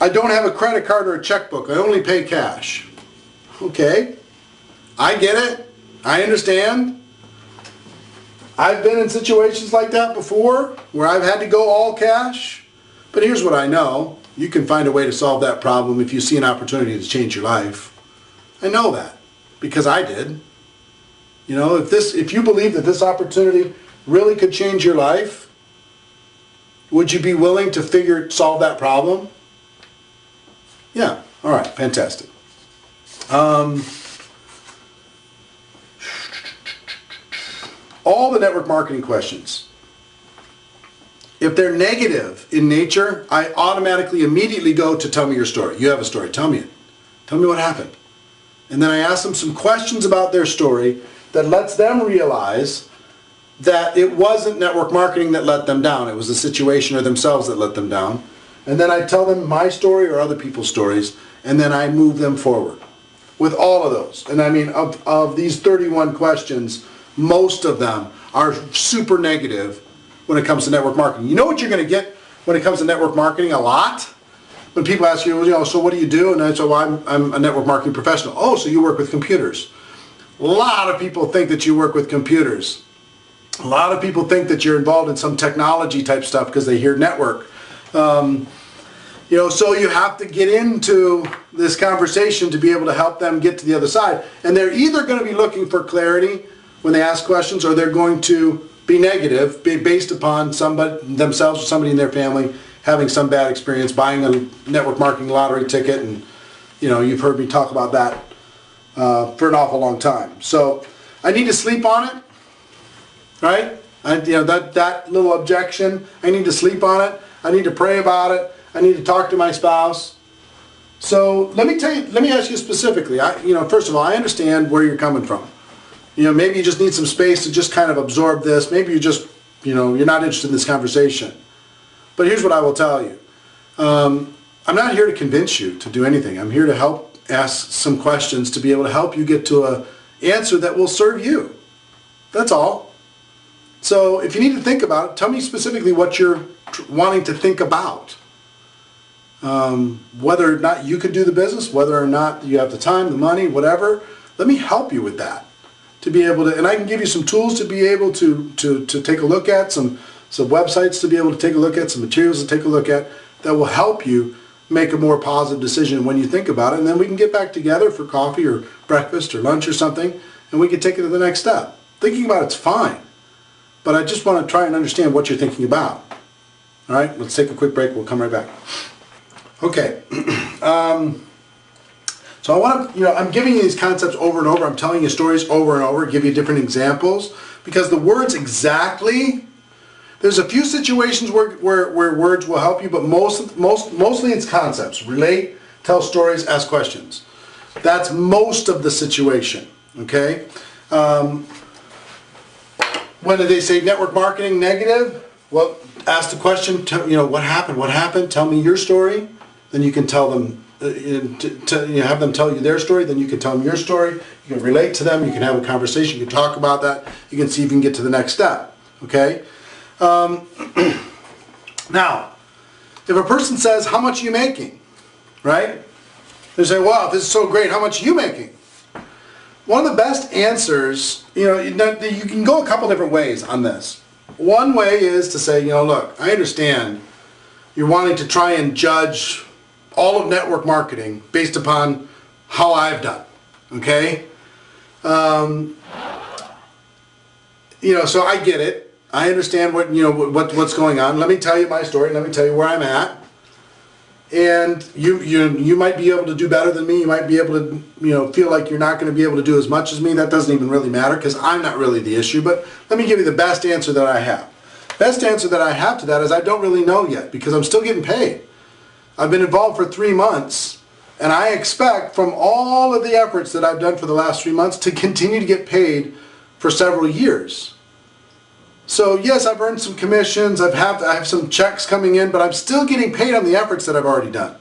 don't have a credit card or a checkbook. I only pay cash. Okay. I get it. I understand. I've been in situations like that before where I've had to go all cash. But here's what I know. You can find a way to solve that problem if you see an opportunity to change your life. I know that because I did. If you believe that this opportunity really could change your life, would you be willing to solve that problem? Yeah. All right. Fantastic. All the network marketing questions. If they're negative in nature, I automatically immediately go to tell me your story. You have a story. Tell me it. Tell me what happened. And then I ask them some questions about their story that lets them realize that it wasn't network marketing that let them down. It was the situation or themselves that let them down. And then I tell them my story or other people's stories, and then I move them forward with all of those. And I mean, of these 31 questions, most of them are super negative when it comes to network marketing. You know what you're going to get when it comes to network marketing a lot? When people ask you, so what do you do? And I say, well, I'm a network marketing professional. Oh, so you work with computers. A lot of people think that you work with computers. A lot of people think that you're involved in some technology type stuff because they hear network. So you have to get into this conversation to be able to help them get to the other side. And they're either going to be looking for clarity when they ask questions, or they're going to be negative, based upon somebody themselves or somebody in their family having some bad experience buying a network marketing lottery ticket, and you've heard me talk about that for an awful long time. So I need to sleep on it, right? That little objection, I need to sleep on it. I need to pray about it. I need to talk to my spouse. So let me ask you specifically. First of all, I understand where you're coming from. Maybe you just need some space to just kind of absorb this. Maybe you just, you're not interested in this conversation. But here's what I will tell you. I'm not here to convince you to do anything. I'm here to help ask some questions to be able to help you get to an answer that will serve you. That's all. So if you need to think about it, tell me specifically what you're wanting to think about. Whether or not you could do the business, whether or not you have the time, the money, whatever. Let me help you with that. to be able to, and I can give you some tools to be able to take a look at, some websites to be able to take a look at, some materials to take a look at that will help you make a more positive decision when you think about it. And then we can get back together for coffee or breakfast or lunch or something, and we can take it to the next step. Thinking about it's fine, but I just want to try and understand what you're thinking about. All right, let's take a quick break. We'll come right back. Okay. So I want to, I'm giving you these concepts over and over. I'm telling you stories over and over, give you different examples, because the words exactly, there's a few situations where words will help you, but mostly it's concepts. Relate, tell stories, ask questions. That's most of the situation, okay? When they say network marketing negative, well, ask the question, what happened? What happened? Tell me your story. Then you can tell them, have them tell you their story, then you can tell them your story. You can relate to them, you can have a conversation, you can talk about that, you can see if you can get to the next step, okay? Now, if a person says, how much are you making, right? They say, wow, this is so great, how much are you making? One of the best answers, you can go a couple different ways on this. One way is to say, look, I understand you're wanting to try and judge all of network marketing based upon how I've done, okay? So I get it. I understand what's going on. Let me tell you my story. Let me tell you where I'm at. And you might be able to do better than me. You might be able to feel like you're not going to be able to do as much as me. That doesn't even really matter because I'm not really the issue. But let me give you the best answer that I have. Best answer that I have to that is I don't really know yet because I'm still getting paid. I've been involved for 3 months, and I expect from all of the efforts that I've done for the last 3 months to continue to get paid for several years. So yes, I've earned some commissions, I have some checks coming in, but I'm still getting paid on the efforts that I've already done.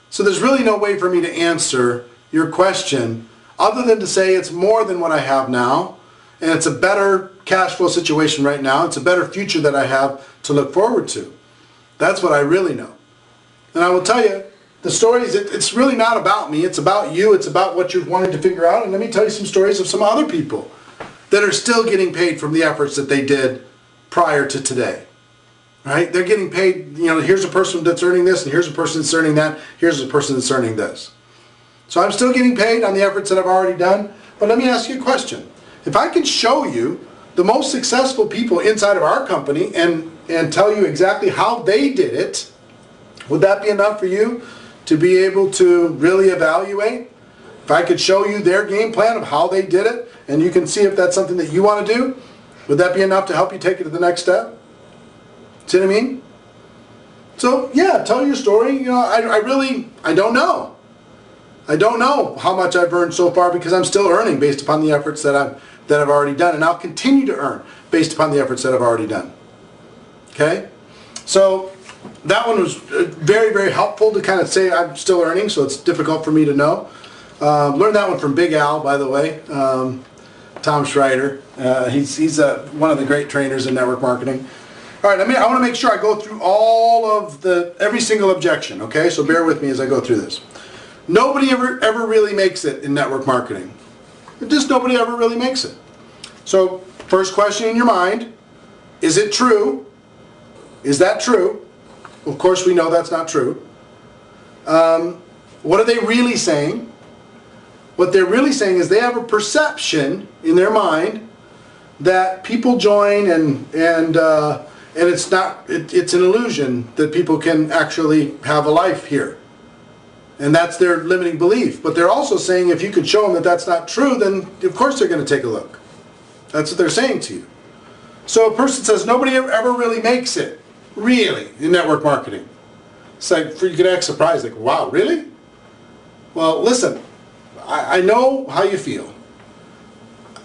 So there's really no way for me to answer your question other than to say it's more than what I have now, and it's a better cash flow situation right now. It's a better future that I have to look forward to. That's what I really know. And I will tell you, the stories, it's really not about me, it's about you, it's about what you're wanting to figure out. And let me tell you some stories of some other people that are still getting paid from the efforts that they did prior to today. Right? They're getting paid, here's a person that's earning this, and here's a person that's earning that, here's a person that's earning this. So I'm still getting paid on the efforts that I've already done, but let me ask you a question. If I can show you the most successful people inside of our company and tell you exactly how they did it, would that be enough for you to be able to really evaluate? If I could show you their game plan of how they did it, and you can see if that's something that you want to do, would that be enough to help you take it to the next step? See what I mean? So yeah, tell your story. I don't know. I don't know how much I've earned so far because I'm still earning based upon the efforts that I've already done, and I'll continue to earn based upon the efforts that I've already done. Okay? So that one was very, very helpful to kind of say I'm still earning, so it's difficult for me to know. Learned that one from Big Al, by the way, Tom Schreider. He's one of the great trainers in network marketing. All right, I want to make sure I go through every single objection, okay? So bear with me as I go through this. Nobody ever really makes it in network marketing. Just nobody ever really makes it. So first question in your mind, is it true? Is that true? Of course we know that's not true. What are they really saying? What they're really saying is they have a perception in their mind that people join and it's not, it's an illusion that people can actually have a life here. And that's their limiting belief. But they're also saying if you could show them that that's not true, then of course they're going to take a look. That's what they're saying to you. So a person says nobody ever really makes it, really, in network marketing. It's like, you could act surprised, like, wow, really? Well, listen, I know how you feel.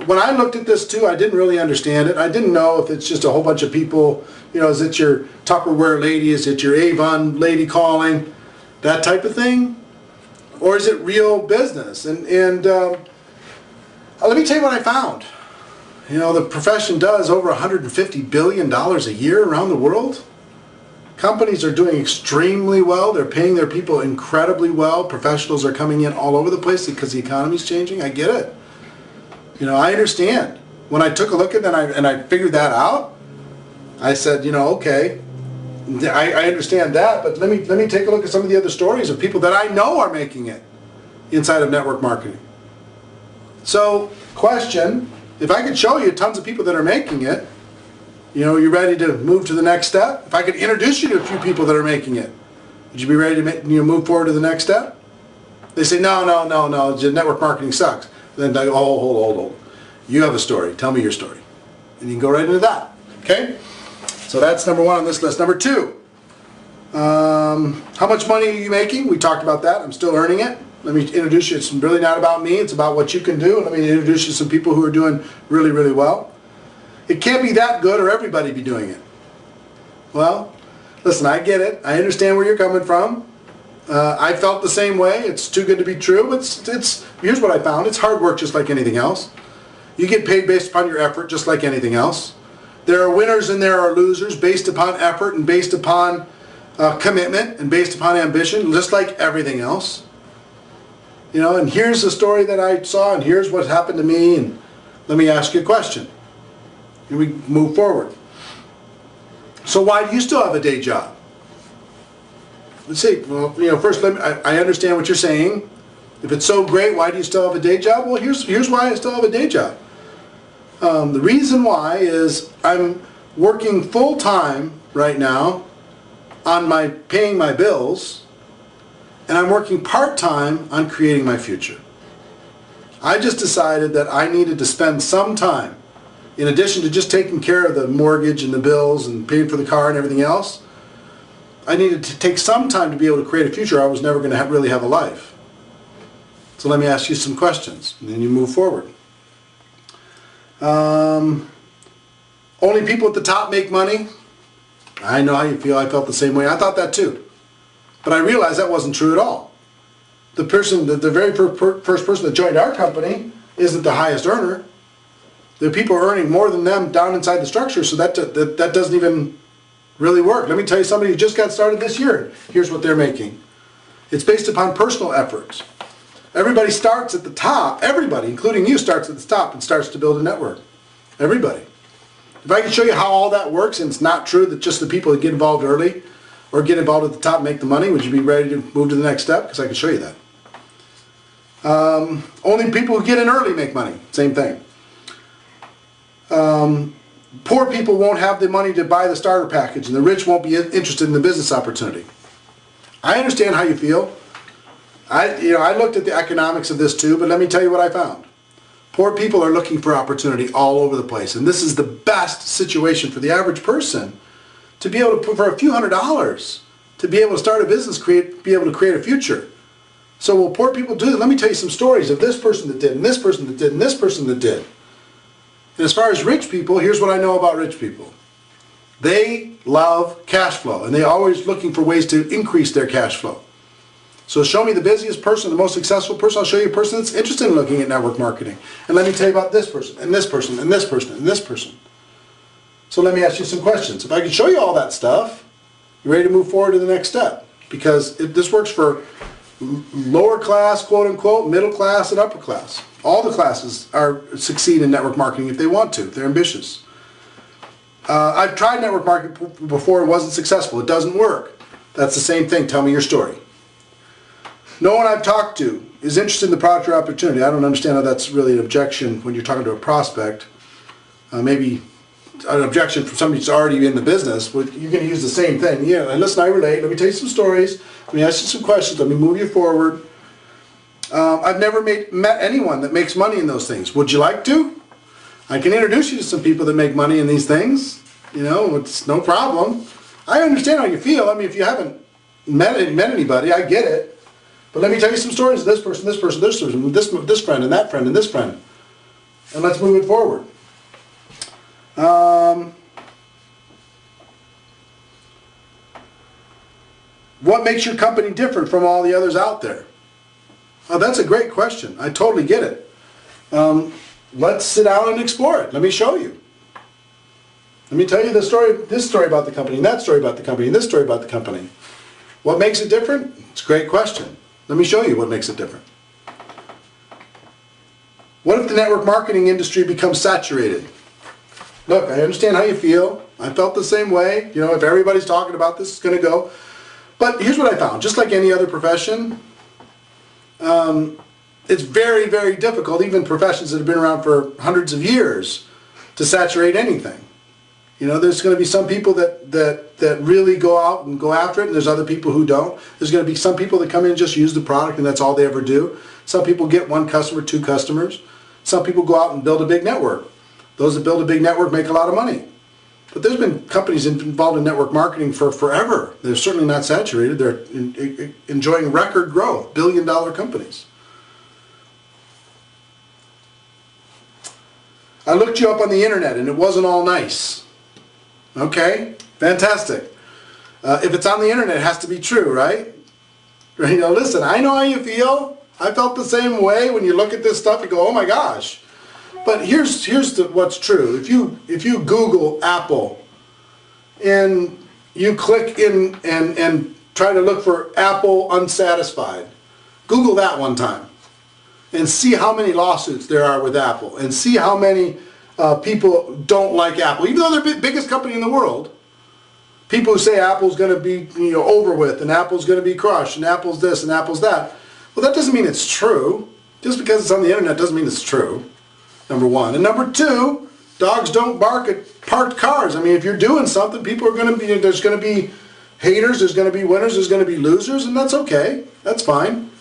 When I looked at this too, I didn't really understand it. I didn't know if it's just a whole bunch of people, is it your Tupperware lady, is it your Avon lady calling, that type of thing? Or is it real business? And let me tell you what I found. The profession does over $150 billion a year around the world. Companies are doing extremely well. They're paying their people incredibly well. Professionals are coming in all over the place because the economy's changing. I get it. You know, I understand. When I took a look at that and I figured that out, I said, you know, okay, I understand that, but let me take a look at some of the other stories of people that I know are making it inside of network marketing. So, question, if I could show you tons of people that are making it, you know, you ready to move to the next step? If I could introduce you to a few people that are making it, would you be ready to move forward to the next step? They say, no, network marketing sucks. Then I go, hold. You have a story. Tell me your story. And you can go right into that. Okay? So that's number one on this list. Number two, how much money are you making? We talked about that. I'm still earning it. Let me introduce you. It's really not about me. It's about what you can do. Let me introduce you to some people who are doing really, really well. It can't be that good or everybody be doing it. Well, listen, I get it. I understand where you're coming from. I felt the same way. It's too good to be true. Here's what I found. It's hard work just like anything else. You get paid based upon your effort just like anything else. There are winners and there are losers based upon effort and based upon commitment and based upon ambition, just like everything else. You know, and here's the story that I saw, and here's what happened to me, and let me ask you a question. And we move forward. So why do you still have a day job? Let's see. Well, you know, first, I understand what you're saying. If it's so great, why do you still have a day job? Well, here's why I still have a day job. The reason why is I'm working full-time right now on paying my bills, and I'm working part-time on creating my future. I just decided that I needed to spend some time, in addition to just taking care of the mortgage and the bills and paying for the car and everything else, I needed to take some time to be able to create a future. I was never going to really have a life. So let me ask you some questions, and then you move forward. Only people at the top make money. I know how you feel. I felt the same way. I thought that too. But I realized that wasn't true at all. The very first person that joined our company isn't the highest earner. There are people earning more than them down inside the structure, so that doesn't even really work. Let me tell you, somebody who just got started this year, here's what they're making. It's based upon personal efforts. Everybody starts at the top. Everybody, including you, starts at the top and starts to build a network. Everybody. If I can show you how all that works, and it's not true that just the people that get involved early or get involved at the top make the money, would you be ready to move to the next step? Because I can show you that. Only people who get in early make money. Same thing. Poor people won't have the money to buy the starter package, and the rich won't be interested in the business opportunity. I understand how you feel. I looked at the economics of this too, but let me tell you what I found. Poor people are looking for opportunity all over the place, and this is the best situation for the average person to be able to put for a few $100s to be able to start a business, be able to create a future. So will poor people do that? Let me tell you some stories of this person that did, and this person that did, and this person that did. And as far as rich people, here's what I know about rich people. They love cash flow, and they're always looking for ways to increase their cash flow. So show me the busiest person, the most successful person. I'll show you a person that's interested in looking at network marketing. And let me tell you about this person, and this person, and this person, and this person. So let me ask you some questions. If I can show you all that stuff, you're ready to move forward to the next step. Because this works for lower class, quote unquote, middle class, and upper class. All the classes succeed in network marketing if they want to, if they're ambitious. I've tried network marketing before, it wasn't successful. It doesn't work. That's the same thing. Tell me your story. No one I've talked to is interested in the product or opportunity. I don't understand how that's really an objection when you're talking to a prospect. Maybe an objection from somebody who's already in the business. You're going to use the same thing. Yeah, listen, I relate. Let me tell you some stories. Let me ask you some questions. Let me move you forward. I've never met anyone that makes money in those things. Would you like to? I can introduce you to some people that make money in these things. You know, it's no problem. I understand how you feel. I mean, if you haven't met anybody, I get it. But let me tell you some stories of this person, this person, this person, this friend, and that friend, and this friend. And let's move it forward. What makes your company different from all the others out there? Oh, that's a great question. I totally get it. Let's sit down and explore it. Let me show you. Let me tell you this story about the company, and that story about the company, and this story about the company. What makes it different? It's a great question. Let me show you what makes it different. What if the network marketing industry becomes saturated? Look, I understand how you feel. I felt the same way. You know, if everybody's talking about this, it's going to go. But here's what I found. Just like any other profession, it's very, very difficult, even professions that have been around for hundreds of years, to saturate anything. You know, there's going to be some people that really go out and go after it, and there's other people who don't. There's going to be some people that come in and just use the product, and that's all they ever do. Some people get one customer, two customers. Some people go out and build a big network. Those that build a big network make a lot of money. But there's been companies involved in network marketing for forever. They're certainly not saturated. They're enjoying record growth, billion-dollar companies. I looked you up on the internet, and it wasn't all nice. Okay, fantastic. If it's on the internet, it has to be true, right? You know, listen, I know how you feel. I felt the same way. When you look at this stuff, you go, oh my gosh. But here's what's true. If you Google Apple and you click in and try to look for Apple unsatisfied, Google that one time and see how many lawsuits there are with Apple, and see how many people don't like Apple, even though they're the biggest company in the world. People who say Apple's going to be, you know, over with, and Apple's going to be crushed, and Apple's this and Apple's that. Well, that doesn't mean it's true. Just because it's on the internet doesn't mean it's true. Number one. And number two, dogs don't bark at parked cars. I mean, if you're doing something, people are going to be, there's going to be haters, there's going to be winners, there's going to be losers, and that's okay. That's fine.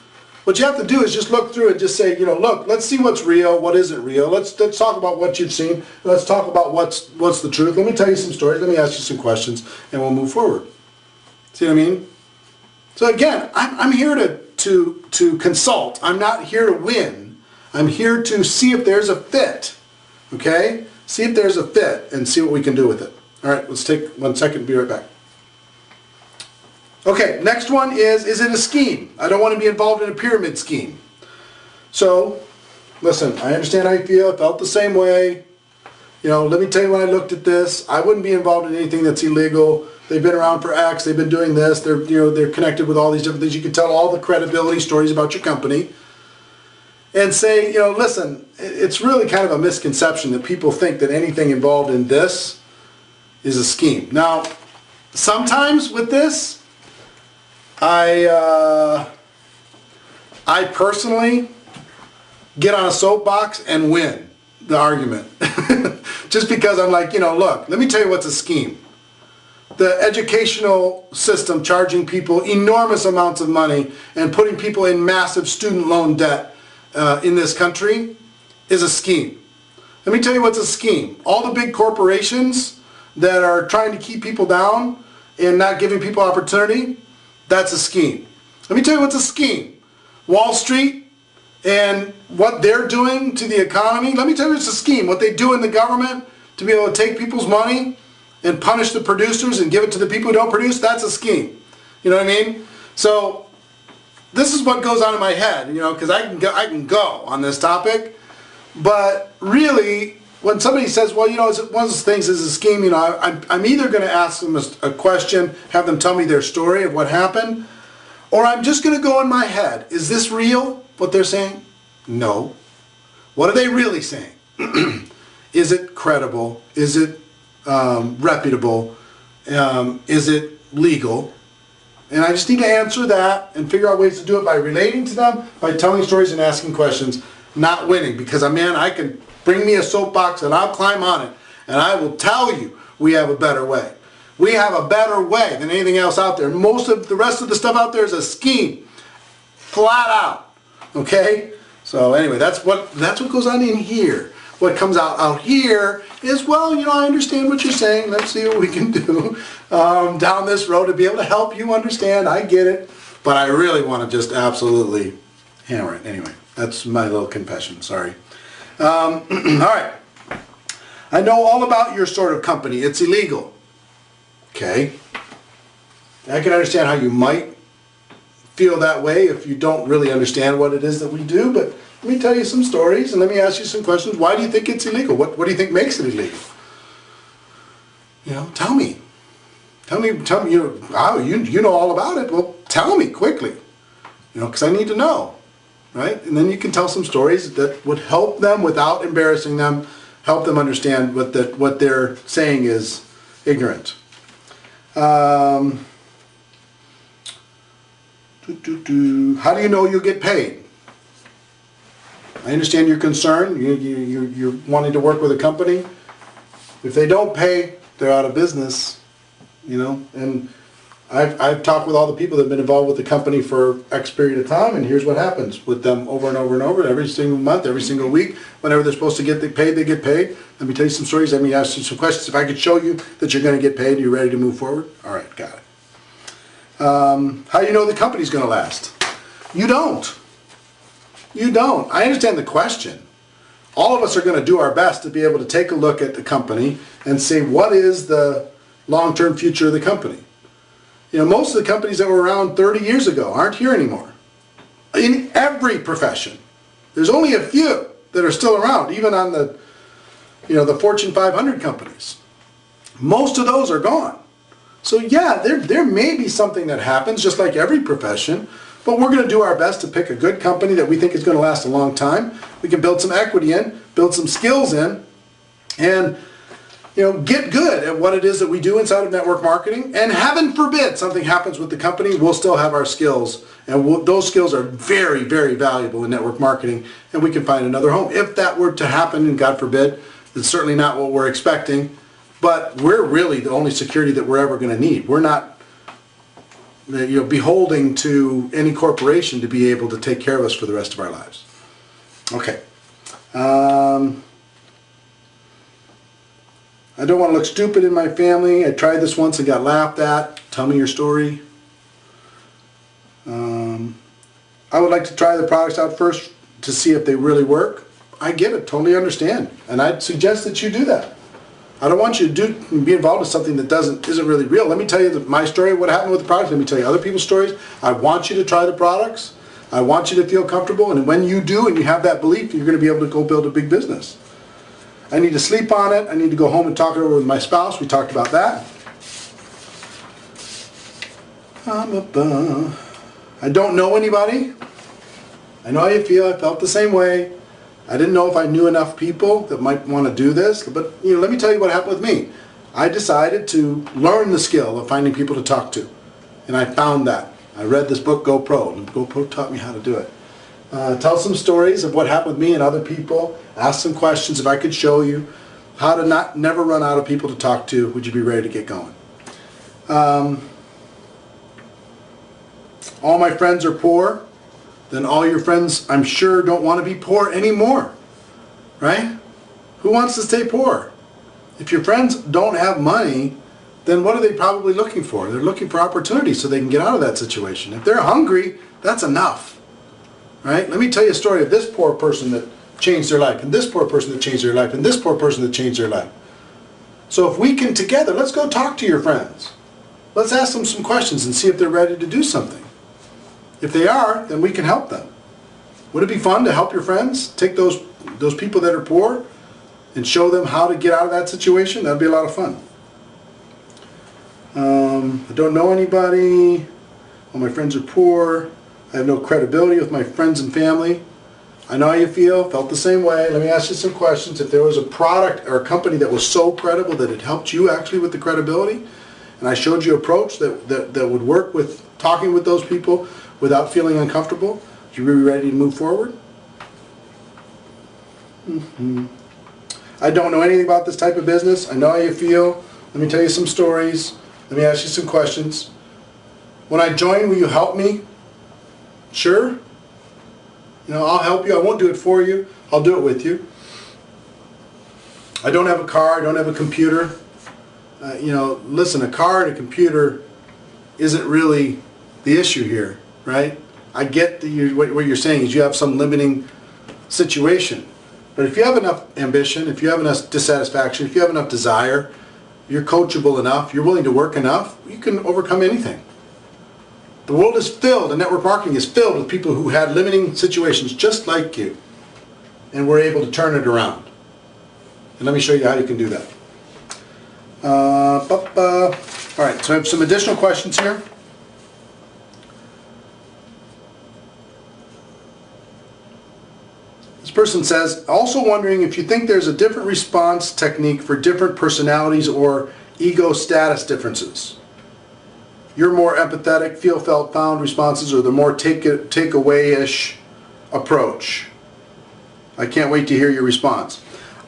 What you have to do is just look through and just say, you know, look, let's see what's real, what isn't real. Let's talk about what you've seen. Let's talk about what's the truth. Let me tell you some stories. Let me ask you some questions, and we'll move forward. See what I mean? So again, I'm here to consult. I'm not here to win. I'm here to see if there's a fit. Okay? See if there's a fit and see what we can do with it. All right, let's take 1 second and be right back. Okay, next one is it a scheme? I don't want to be involved in a pyramid scheme. So, listen, I understand how you feel. I felt the same way. You know, let me tell you, when I looked at this, I wouldn't be involved in anything that's illegal. They've been around for X. They've been doing this. They're connected with all these different things. You can tell all the credibility stories about your company and say, you know, listen, it's really kind of a misconception that people think that anything involved in this is a scheme. Now, sometimes with this, I personally get on a soapbox and win the argument. Just because I'm like, you know, look, let me tell you what's a scheme. The educational system charging people enormous amounts of money and putting people in massive student loan debt in this country is a scheme. Let me tell you what's a scheme. All the big corporations that are trying to keep people down and not giving people opportunity, that's a scheme. Let me tell you what's a scheme. Wall Street and what they're doing to the economy, let me tell you it's a scheme. What they do in the government to be able to take people's money and punish the producers and give it to the people who don't produce, that's a scheme. You know what I mean? So this is what goes on in my head, you know, because I can go on this topic. But really, when somebody says, well, you know, one of those things is a scheme, you know, I'm either going to ask them a question, have them tell me their story of what happened, or I'm just going to go in my head. Is this real, what they're saying? No. What are they really saying? Is it credible? Is it reputable? Is it legal? And I just need to answer that and figure out ways to do it by relating to them, by telling stories and asking questions, not winning. Because, man, I can bring me a soapbox and I'll climb on it. And I will tell you we have a better way. We have a better way than anything else out there. Most of the rest of the stuff out there is a scheme. Flat out. Okay? So anyway, that's what goes on in here. What comes out here is, well, you know, I understand what you're saying. Let's see what we can do down this road to be able to help you understand. I get it. But I really want to just absolutely hammer it. Anyway, that's my little confession. Sorry. All right. I know all about your sort of company. It's illegal. Okay. I can understand how you might feel that way if you don't really understand what it is that we do, but let me tell you some stories and let me ask you some questions. Why do you think it's illegal? What do you think makes it illegal? You know, tell me. Tell me, you know all about it. Well, tell me quickly. You know, because I need to know. right? And then you can tell some stories that would help them without embarrassing them, help them understand what they're saying is ignorant. How do you know you'll get paid? I understand your concern. You're wanting to work with a company. If they don't pay, they're out of business, you know. And I've talked with all the people that have been involved with the company for X period of time, and here's what happens with them over and over and over, every single month, every single week. Whenever they're supposed to get paid, they get paid. Let me tell you some stories. Let me ask you some questions. If I could show you that you're going to get paid, are you ready to move forward? All right, got it. How do you know the company's going to last? You don't. You don't. I understand the question. All of us are going to do our best to be able to take a look at the company and say, what is the long-term future of the company? You know, most of the companies that were around 30 years ago aren't here anymore. In every profession. There's only a few that are still around, even on the, you know, the Fortune 500 companies. Most of those are gone. So yeah, there may be something that happens, just like every profession, but we're going to do our best to pick a good company that we think is going to last a long time. We can build some equity in, build some skills in, and, you know, get good at what it is that we do inside of network marketing. And heaven forbid something happens with the company, we'll still have our skills, and those skills are very, very valuable in network marketing, and we can find another home. If that were to happen, and God forbid, it's certainly not what we're expecting, but we're really the only security that we're ever going to need. We're not, you know, beholding to any corporation to be able to take care of us for the rest of our lives. Okay. I don't want to look stupid in my family. I tried this once and got laughed at. Tell me your story. I would like to try the products out first to see if they really work. I get it, totally understand. And I'd suggest that you do that. I don't want you to be involved in something that isn't really real. Let me tell you my story, what happened with the products. Let me tell you other people's stories. I want you to try the products. I want you to feel comfortable. And when you do and you have that belief, you're going to be able to go build a big business. I need to sleep on it. I need to go home and talk it over with my spouse. We talked about that. I don't know anybody. I know how you feel. I felt the same way. I didn't know if I knew enough people that might want to do this, but you know, let me tell you what happened with me. I decided to learn the skill of finding people to talk to, and I found that. I read this book, Go Pro, and Go Pro taught me how to do it. Tell some stories of what happened with me and other people. Ask some questions. If I could show you how to never run out of people to talk to, would you be ready to get going? All my friends are poor. Then all your friends, I'm sure, don't want to be poor anymore, right? Who wants to stay poor? If your friends don't have money, then what are they probably looking for? They're looking for opportunities so they can get out of that situation. If they're hungry, that's enough, right? Let me tell you a story of this poor person that changed their life, and this poor person that changed their life, and this poor person that changed their life. So if we can together, let's go talk to your friends. Let's ask them some questions and see if they're ready to do something. If they are, then we can help them. Would it be fun to help your friends? Take those people that are poor and show them how to get out of that situation? That'd be a lot of fun. I don't know anybody. All my friends are poor. I have no credibility with my friends and family. I know how you feel. Felt the same way. Let me ask you some questions. If there was a product or a company that was so credible that it helped you actually with the credibility, and I showed you an approach that would work with talking with those people without feeling uncomfortable, would you be ready to move forward? I don't know anything about this type of business. I know how you feel. Let me tell you some stories. Let me ask you some questions. When I join, will you help me? Sure. You know, I'll help you. I won't do it for you. I'll do it with you. I don't have a car. I don't have a computer. You know, listen, a car and a computer isn't really the issue here, right? I get what you're saying is you have some limiting situation. But if you have enough ambition, if you have enough dissatisfaction, if you have enough desire, you're coachable enough, you're willing to work enough, you can overcome anything. The world is filled, and network marketing is filled with people who had limiting situations just like you, and were able to turn it around. And let me show you how you can do that. All right, so I have some additional questions here. This person says, also wondering if you think there's a different response technique for different personalities or ego status differences. Your more empathetic, feel, felt, found responses, or the more take-away-ish approach. I can't wait to hear your response.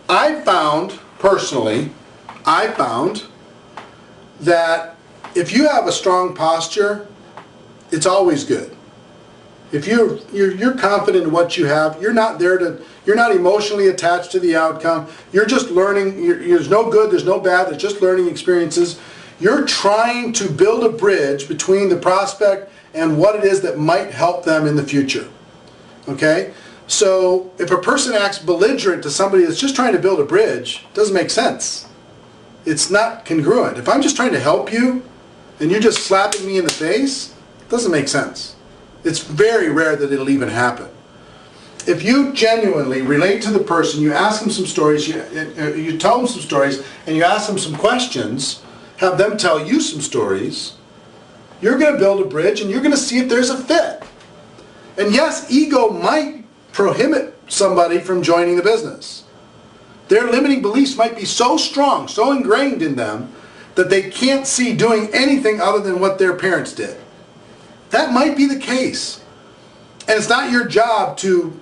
I found, personally, that if you have a strong posture, it's always good. If you're confident in what you have, you're not emotionally attached to the outcome. You're just learning. There's no good, there's no bad, there's just learning experiences. You're trying to build a bridge between the prospect and what it is that might help them in the future. Okay? So if a person acts belligerent to somebody that's just trying to build a bridge, it doesn't make sense. It's not congruent. If I'm just trying to help you and you're just slapping me in the face, it doesn't make sense. It's very rare that it'll even happen. If you genuinely relate to the person, you ask them some stories, you tell them some stories, and you ask them some questions, have them tell you some stories, you're going to build a bridge and you're going to see if there's a fit. And yes, ego might prohibit somebody from joining the business. Their limiting beliefs might be so strong, so ingrained in them, that they can't see doing anything other than what their parents did. That might be the case. And it's not your job to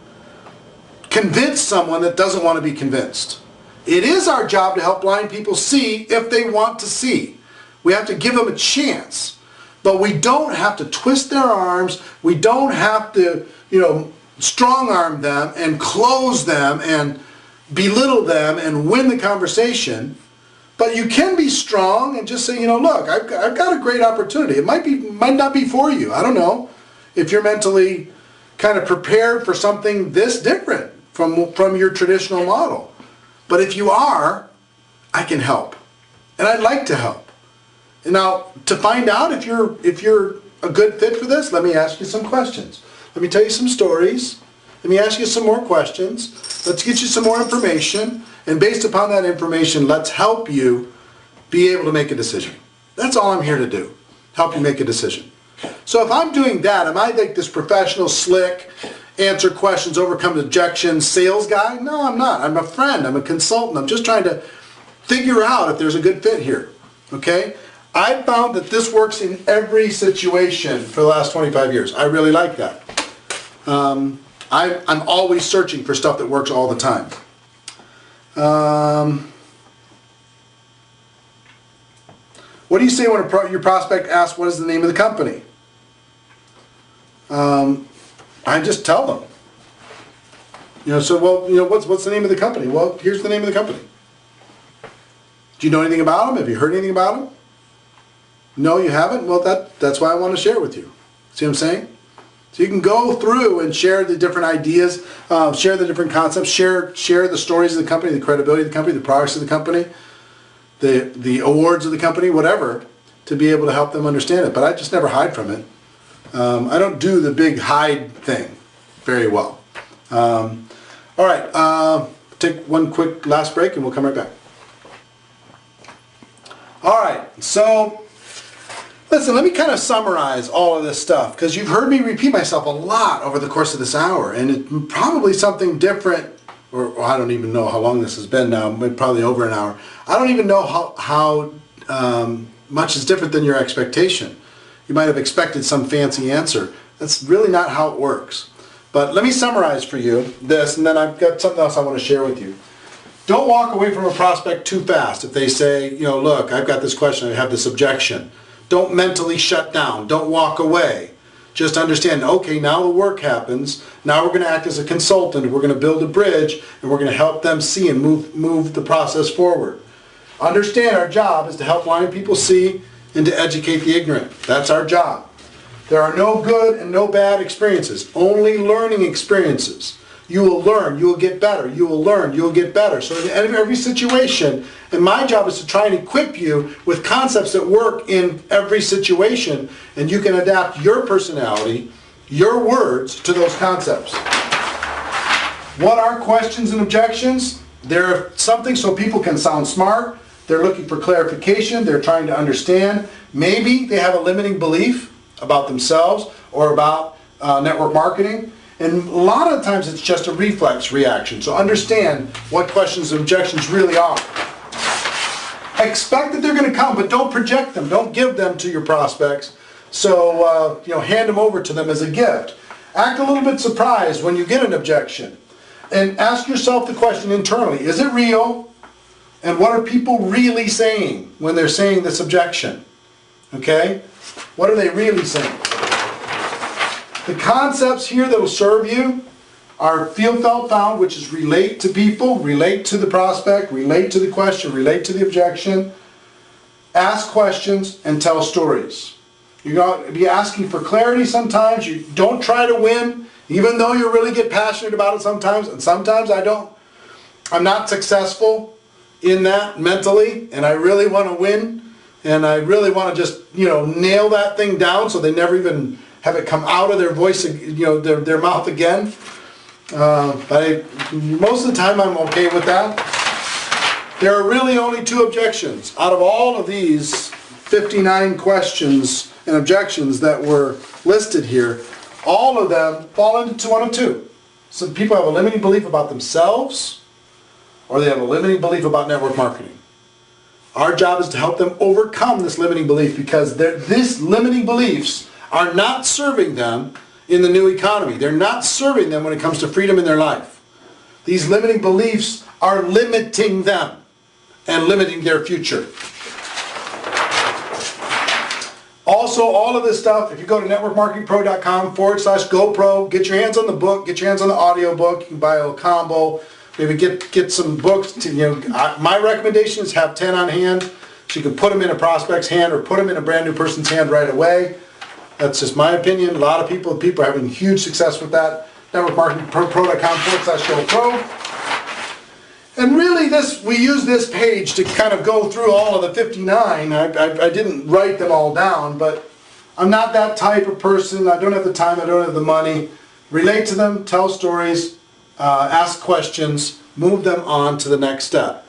convince someone that doesn't want to be convinced. It is our job to help blind people see if they want to see. We have to give them a chance. But we don't have to twist their arms. We don't have to, strong arm them and close them and belittle them and win the conversation. But you can be strong and just say, look, I've got a great opportunity. It might not be for you. I don't know if you're mentally kind of prepared for something this different from your traditional model. But if you are, I can help. And I'd like to help. And now, to find out if you're a good fit for this, let me ask you some questions. Let me tell you some stories. Let me ask you some more questions. Let's get you some more information. And based upon that information, let's help you be able to make a decision. That's all I'm here to do. Help you make a decision. So if I'm doing that, am I like this professional, slick, answer questions, overcome objections, sales guy? No, I'm not. I'm a friend. I'm a consultant. I'm just trying to figure out if there's a good fit here. Okay? I found that this works in every situation for the last 25 years. I really like that. I'm always searching for stuff that works all the time. What do you say when your prospect asks what is the name of the company? I just tell them. What's the name of the company? Well, here's the name of the company. Do you know anything about them? Have you heard anything about them? No, you haven't? Well, that's why I want to share it with you. See what I'm saying? So you can go through and share the different ideas, share the different concepts, share the stories of the company, the credibility of the company, the products of the company, the awards of the company, whatever, to be able to help them understand it. But I just never hide from it. I don't do the big hide thing very well. All right, take one quick last break and we'll come right back. All right, so listen, let me kind of summarize all of this stuff, because you've heard me repeat myself a lot over the course of this hour, and it's probably something different, or I don't even know how long this has been now, probably over an hour. I don't even know how much is different than your expectation. You might have expected some fancy answer. That's really not how it works. But let me summarize for you this, and then I've got something else I want to share with you. Don't walk away from a prospect too fast. If they say, look, I've got this question, I have this objection. Don't mentally shut down. Don't walk away. Just understand, okay, now the work happens. Now we're going to act as a consultant. We're going to build a bridge, and we're going to help them see and move the process forward. Understand our job is to help blind people see and to educate the ignorant. That's our job. There are no good and no bad experiences, only learning experiences. You will learn, you will get better, you will learn, you will get better. So in every situation, and my job is to try and equip you with concepts that work in every situation, and you can adapt your personality, your words to those concepts. What are questions and objections? They're something so people can sound smart. They're looking for clarification. They're trying to understand. Maybe they have a limiting belief about themselves or about network marketing, And a lot of times it's just a reflex reaction. So understand what questions and objections really are. Expect that they're going to come, but don't project them. Don't give them to your prospects. So, hand them over to them as a gift. Act a little bit surprised when you get an objection. And ask yourself the question internally, is it real? And what are people really saying when they're saying this objection? Okay? What are they really saying? The concepts here that will serve you are feel, felt, found, which is relate to people, relate to the prospect, relate to the question, relate to the objection, ask questions, and tell stories. You're going to be asking for clarity sometimes. You don't try to win, even though you really get passionate about it sometimes, and sometimes I don't. I'm not successful in that mentally, and I really want to win, and I really want to just, nail that thing down so they never even have it come out of their voice, their mouth again. Most of the time I'm okay with that. There are really only 2 objections. Out of all of these 59 questions and objections that were listed here, all of them fall into one of 2. Some people have a limiting belief about themselves, or they have a limiting belief about network marketing. Our job is to help them overcome this limiting belief, because these limiting beliefs are not serving them in the new economy. They're not serving them when it comes to freedom in their life. These limiting beliefs are limiting them and limiting their future. Also, all of this stuff, if you go to networkmarketingpro.com/GoPro, get your hands on the book, get your hands on the audio book. You can buy a combo, maybe get some books. My recommendation is have 10 on hand, so you can put them in a prospect's hand or put them in a brand new person's hand right away. That's just my opinion. A lot of people are having huge success with that. networkmarketingpro.com/GoPro. And really we use this page to kind of go through all of the 59. I didn't write them all down, but I'm not that type of person. I don't have the time, I don't have the money. Relate to them, tell stories, ask questions, move them on to the next step.